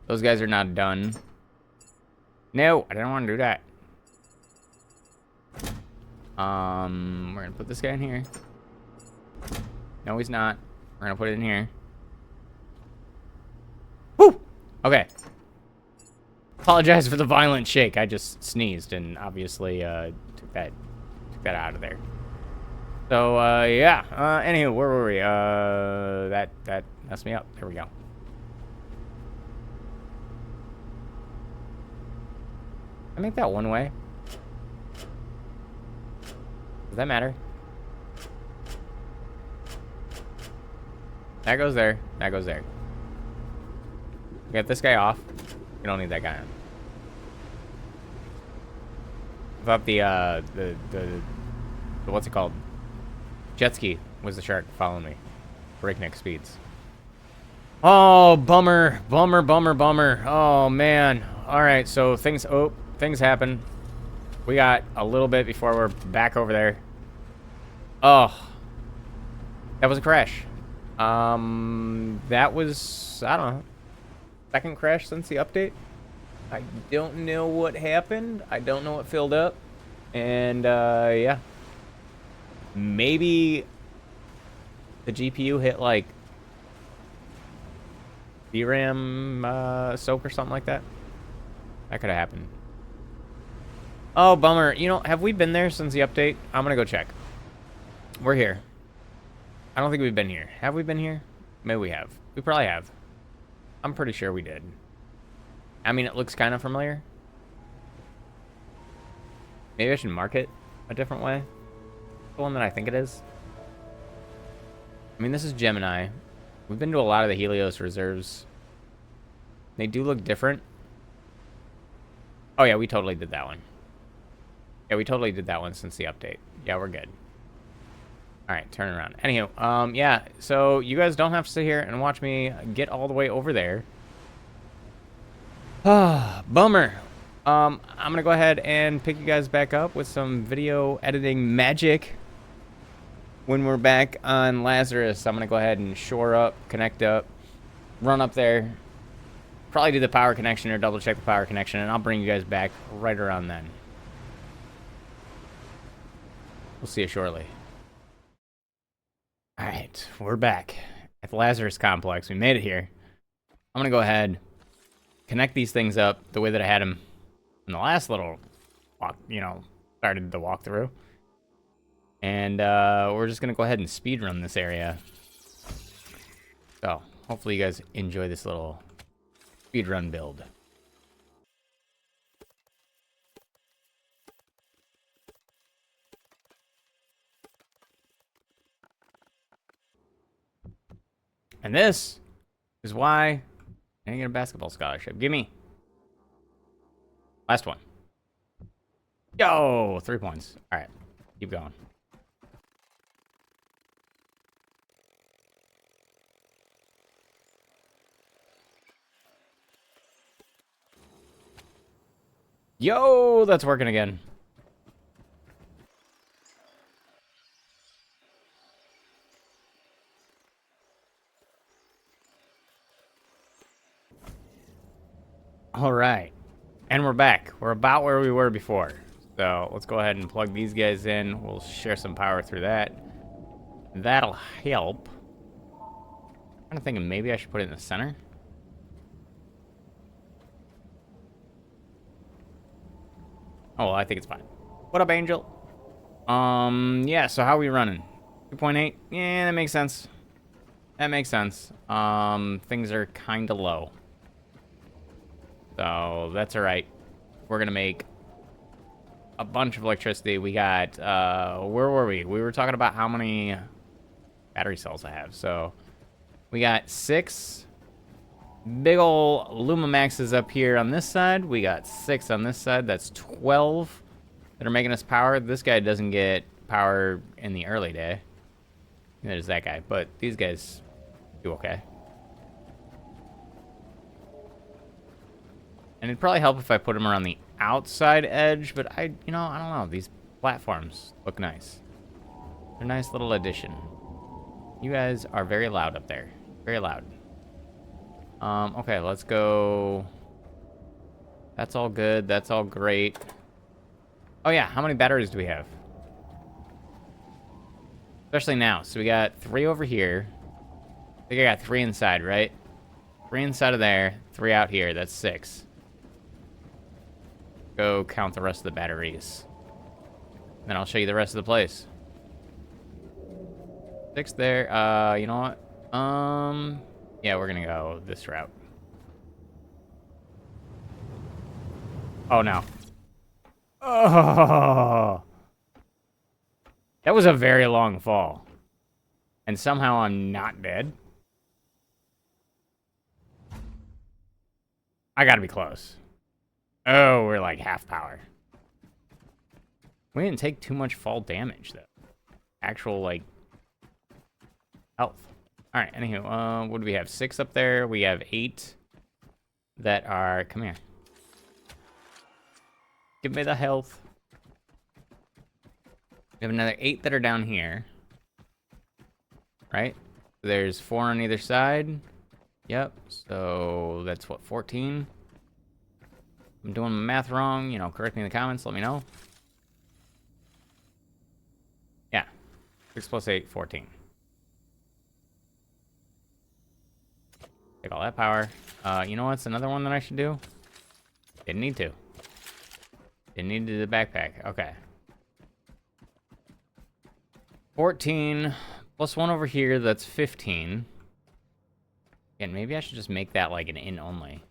Those guys are not done. No, I didn't want to do that. We're gonna put this guy in here. No, he's not. We're gonna put it in here. Woo! Okay. Apologize for the violent shake. I just sneezed and obviously took that out of there. So yeah. Anywho, where were we? That messed me up. There we go. I make that one way. Does that matter? That goes there. That goes there. Get this guy off. We don't need that guy on. I thought the what's it called? Jet ski was the shark following me. Breakneck speeds. Oh, bummer. Bummer, bummer, bummer. Oh, man. All right, so things happen. We got a little bit before we're back over there. Oh. That was a crash. That was, I don't know, second crash since the update. I don't know what happened. I don't know what filled up. And, yeah. Maybe the GPU hit, like, DRAM soak or something like that. That could have happened. Oh, bummer. You know, have we been there since the update? I'm gonna go check. We're here. I don't think we've been here. Have we been here? Maybe we have. We probably have. I'm pretty sure we did. I mean, it looks kind of familiar. Maybe I should mark it a different way. The one that I think it is. I mean, this is Gemini. We've been to a lot of the Helios reserves. They do look different. Oh, yeah, we totally did that one. Yeah, we totally did that one since the update. Yeah, we're good. All right, turn around. Anywho, yeah, so you guys don't have to sit here and watch me get all the way over there. Ah, bummer. I'm going to go ahead and pick you guys back up with some video editing magic when we're back on Lazarus. I'm going to go ahead and shore up, connect up, run up there, probably do the power connection or double check the power connection, and I'll bring you guys back right around then. We'll see you shortly. All right, we're back at the Lazarus complex. We made it here. I'm going to go ahead, connect these things up the way that I had them in the last little walk, you know, started the walkthrough. And we're just going to go ahead and speed run this area. So, hopefully you guys enjoy this little speed run build. And this is why I didn't get a basketball scholarship. Gimme. Last one. Yo, 3 points. All right, keep going. Yo, that's working again. All right. And we're back. We're about where we were before. So let's go ahead and plug these guys in. We'll share some power through that. That'll help. I'm kind of thinking maybe I should put it in the center. Oh, well, I think it's fine. What up, Angel? Yeah, so how are we running? 2.8? Yeah, that makes sense. That makes sense. Things are kind of low. So, that's alright. We're gonna make a bunch of electricity. We got, where were we? We were talking about how many battery cells I have. So, we got 6 big ol' Lumimaxes up here on this side. We got 6 on this side. That's 12 that are making us power. This guy doesn't get power in the early day. There's that guy, but these guys do okay. And it'd probably help if I put them around the outside edge, but I don't know. These platforms look nice. They're a nice little addition. You guys are very loud up there. Very loud. Okay, let's go. That's all good. That's all great. Oh yeah, how many batteries do we have? Especially now. So we got 3 over here. I think I got 3 inside, right? 3 inside of there, 3 out here. That's 6. Go count the rest of the batteries. Then I'll show you the rest of the place. 6 there. You know what? Yeah, we're gonna go this route. Oh no. Oh. That was a very long fall. And somehow I'm not dead. I gotta be close. Oh, we're like half power. We didn't take too much fall damage, though. Actual, like, health. Alright, anywho, what do we have? 6 up there. We have 8 that are... Come here. Give me the health. We have another 8 that are down here. Right? There's 4 on either side. Yep. So that's what, 14? I'm doing my math wrong. You know, correct me in the comments. Let me know. Yeah. 6 plus 8, 14. Take all that power. You know what's another one that I should do? Didn't need to. Didn't need to do the backpack. Okay. 14 plus 1 over here, that's 15. And maybe I should just make that like an in only.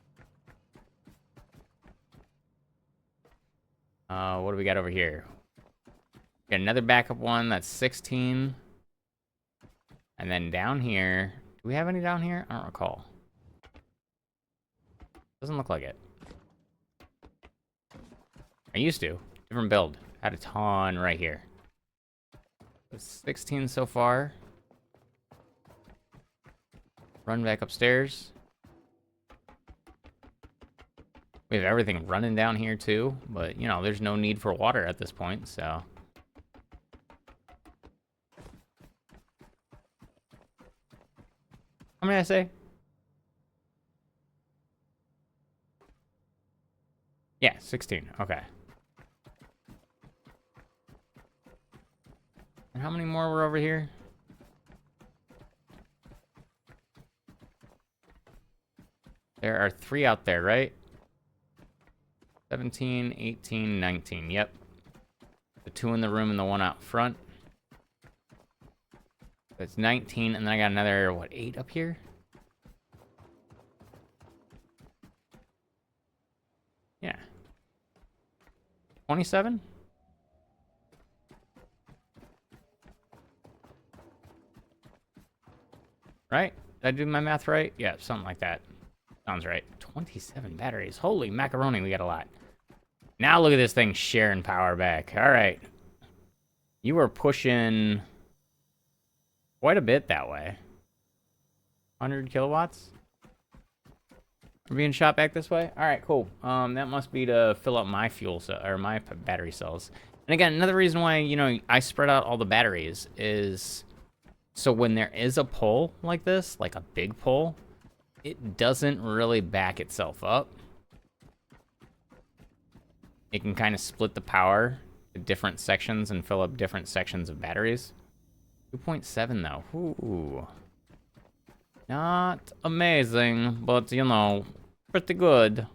What do we got over here? Got another backup one, that's 16. And then down here, do we have any down here? I don't recall. Doesn't look like it. I used to. Different build. Had a ton right here. 16 so far. Run back upstairs. We have everything running down here too, but you know, there's no need for water at this point, so. How many did I say? Yeah, 16. Okay. And how many more were over here? There are 3 out there, right? 17, 18, 19. Yep. The 2 in the room and the 1 out front. That's 19, and then I got another, what, 8 up here? Yeah. 27? Right? Did I do my math right? Yeah, something like that. Sounds right. 27 batteries. Holy macaroni, we got a lot. Now look at this thing sharing power back. All right. You were pushing quite a bit that way. 100 kilowatts? We're being shot back this way? All right, cool. That must be to fill up my fuel cell, or my battery cells. And again, another reason why, you know, I spread out all the batteries is so when there is a pull like this, like a big pull, it doesn't really back itself up. it can kind of split the power to different sections and fill up different sections of batteries. 2.7 though. Ooh. Not amazing, but you know, pretty good.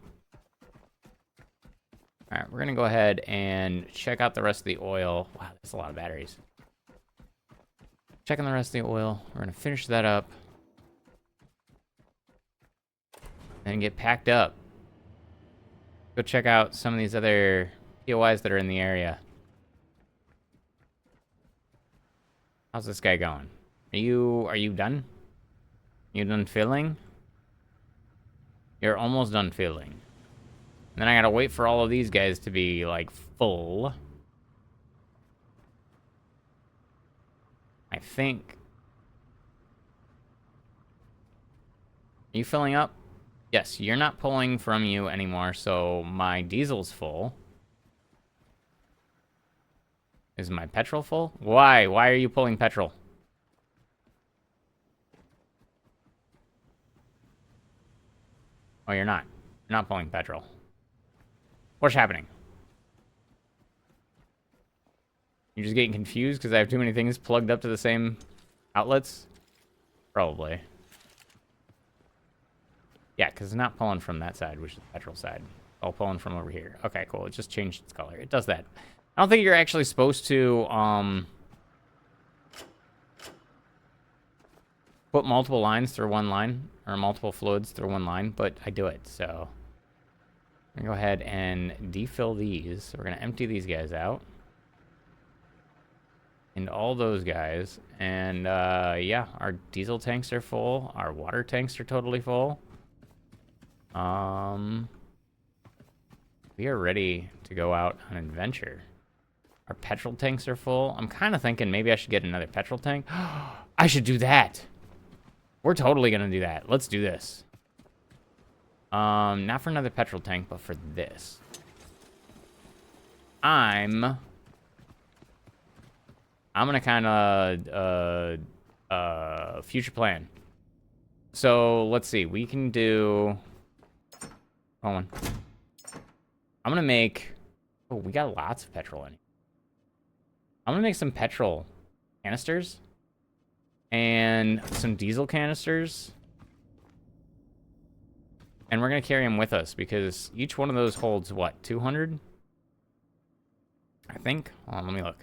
Alright, we're gonna go ahead and check out the rest of the oil. Wow, that's a lot of batteries. Checking the rest of the oil. We're gonna finish that up. And get packed up. Go check out some of these other POIs that are in the area. How's this guy going? Are you done? You done filling? You're almost done filling. And then I gotta wait for all of these guys to be, like, full. I think. Are you filling up? Yes, you're not pulling from you anymore, so my diesel's full. Is my petrol full? Why? Why are you pulling petrol? Oh, you're not. You're not pulling petrol. What's happening? You're just getting confused because I have too many things plugged up to the same outlets? Probably. Yeah, because it's not pulling from that side, which is the petrol side. It's all pulling from over here. Okay, cool. It just changed its color. It does that. I don't think you're actually supposed to put multiple lines through one line, or multiple fluids through one line, but I do it, so I'm gonna go ahead and defill these. So we're gonna empty these guys out. And all those guys. And yeah, our diesel tanks are full. Our water tanks are totally full. We are ready to go out on an adventure. Our petrol tanks are full. I'm kind of thinking maybe I should get another petrol tank. I should do that. We're totally gonna do that. Let's do this. Not for another petrol tank, but for this. I'm gonna kind of future plan. So let's see. We can do. Hold on. I'm gonna make. Oh, we got lots of petrol in here. I'm gonna make some petrol canisters and some diesel canisters. And we're gonna carry them with us because each one of those holds what, 200? I think. Hold on, let me look.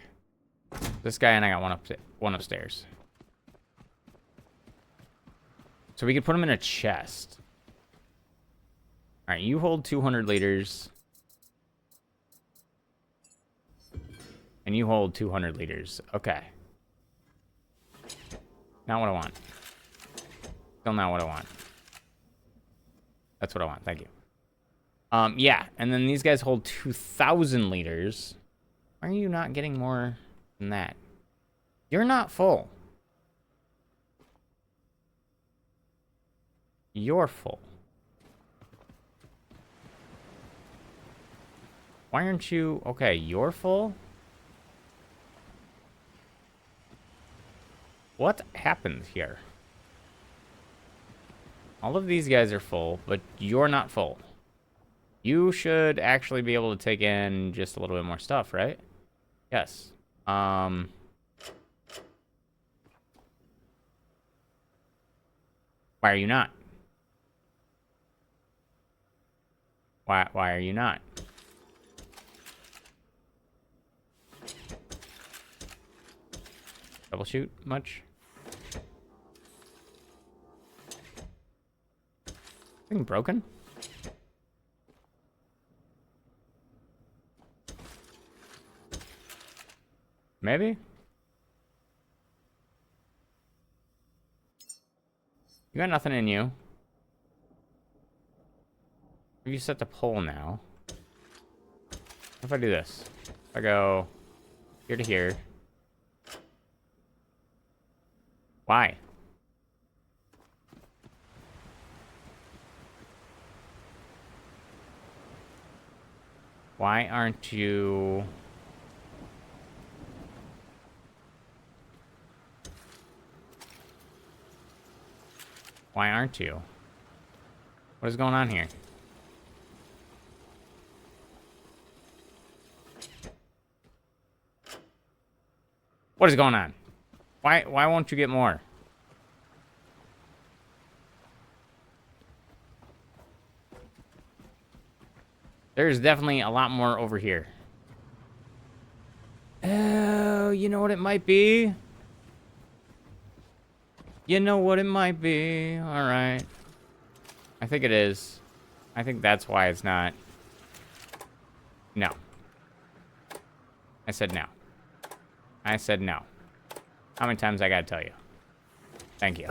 This guy and I got one upstairs. So we could put them in a chest. All right, you hold 200 liters. And you hold 200 liters. Okay. Not what I want. Still not what I want. That's what I want. Thank you. Yeah, and then these guys hold 2,000 liters. Why are you not getting more than that? You're not full. You're full. Why aren't you... Okay, you're full? What happened here? All of these guys are full, but you're not full. You should actually be able to take in just a little bit more stuff, right? Yes. Why are you not? Why are you not? Troubleshoot much? Thing broken? Maybe? You got nothing in you. You set the pole now. What if I do this? If I go here to here. Why? Why aren't you... Why aren't you? What is going on here? What is going on? Why won't you get more? There's definitely a lot more over here. Oh, you know what it might be? You know what it might be. All right. I think it is. I think that's why it's not. No. I said no. I said no. How many times I gotta tell you? Thank you.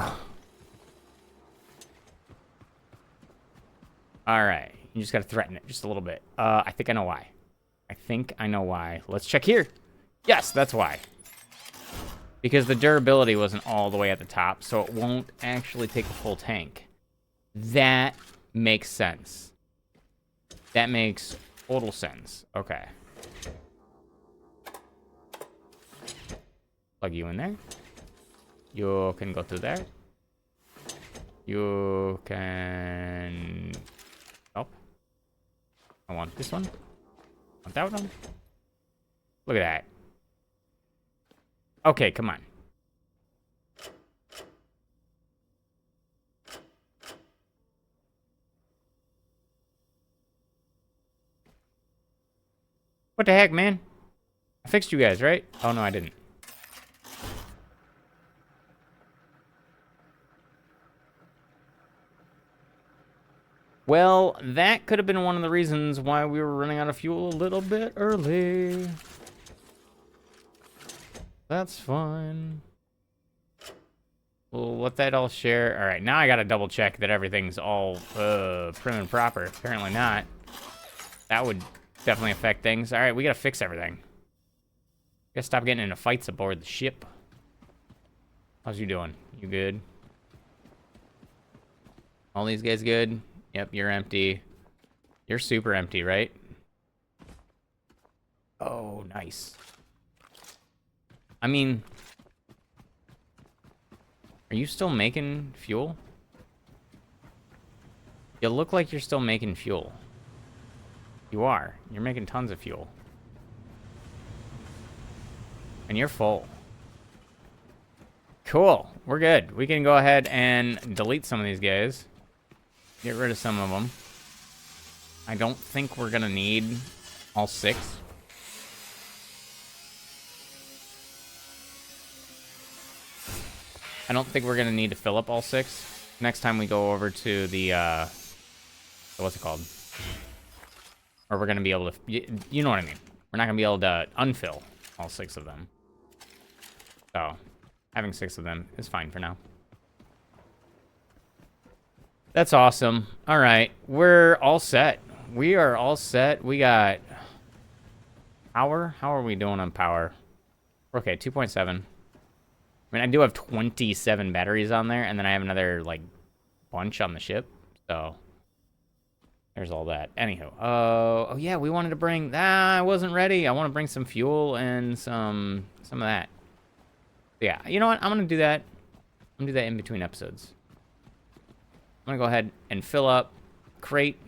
All right. You just gotta threaten it just a little bit. I think I know why. I think I know why. Let's check here. Yes, that's why. Because the durability wasn't all the way at the top, so it won't actually take a full tank. That makes sense. That makes total sense. Okay. Plug you in there. You can go through there. You can... Oh. I want this one. I want that one. Look at that. Okay, come on. What the heck, man? I fixed you guys, right? Oh, no, I didn't. Well, that could have been one of the reasons why we were running out of fuel a little bit early. That's fine. We'll let that all share. All right, now I gotta double check that everything's all prim and proper. Apparently not. That would definitely affect things. All right, we gotta fix everything. Gotta stop getting into fights aboard the ship. How's you doing? You good? All these guys good? Yep, you're empty. You're super empty, right? Oh, nice. I mean, are you still making fuel? You look like you're still making fuel. You are. You're making tons of fuel. And you're full. Cool. We're good. We can go ahead and delete some of these guys. Get rid of some of them. I don't think we're going to need all 6. I don't think we're going to need to fill up all 6. Next time we go over to the, what's it called? Or we're going to be able to, you know what I mean. We're not going to be able to unfill all 6 of them. So, having 6 of them is fine for now. That's awesome. All right, we're all set. We are all set. We got power. How are we doing on power? Okay, 2.7. I mean, I do have 27 batteries on there, and then I have another, like, bunch on the ship. So, there's all that. Anywho, oh, yeah, we wanted to bring... I wasn't ready. I want to bring some fuel and some of that. Yeah, you know what? I'm going to do that. I'm going to do that in between episodes. I'm going to go ahead and fill up crate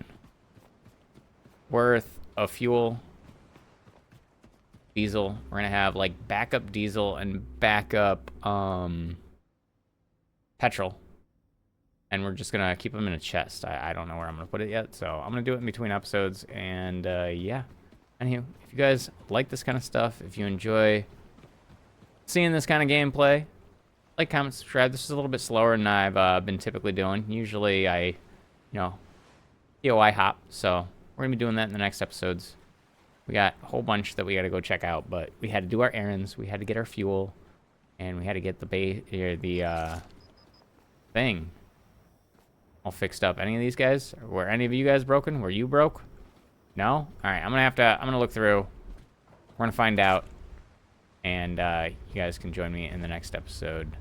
worth of fuel. Diesel. We're going to have, like, backup diesel and backup petrol. And we're just going to keep them in a chest. I don't know where I'm going to put it yet. So I'm going to do it in between episodes. And, yeah. Anywho, if you guys like this kind of stuff, if you enjoy seeing this kind of gameplay, like, comment, subscribe. This is a little bit slower than I've been typically doing. Usually I, you know, POI hop. So we're going to be doing that in the next episodes. We got a whole bunch that we got to go check out, but we had to do our errands. We had to get our fuel, and we had to get the thing all fixed up. Any of these guys? Were any of you guys broken? Were you broke? No? All right, I'm going to look through. We're going to find out, and you guys can join me in the next episode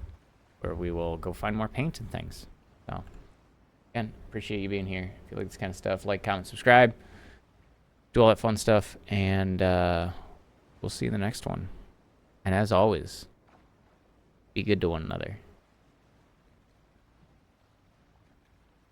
where we will go find more paint and things. So, again, appreciate you being here. If you like this kind of stuff, like, comment, subscribe. Do all that fun stuff, and we'll see you in the next one. And as always, be good to one another.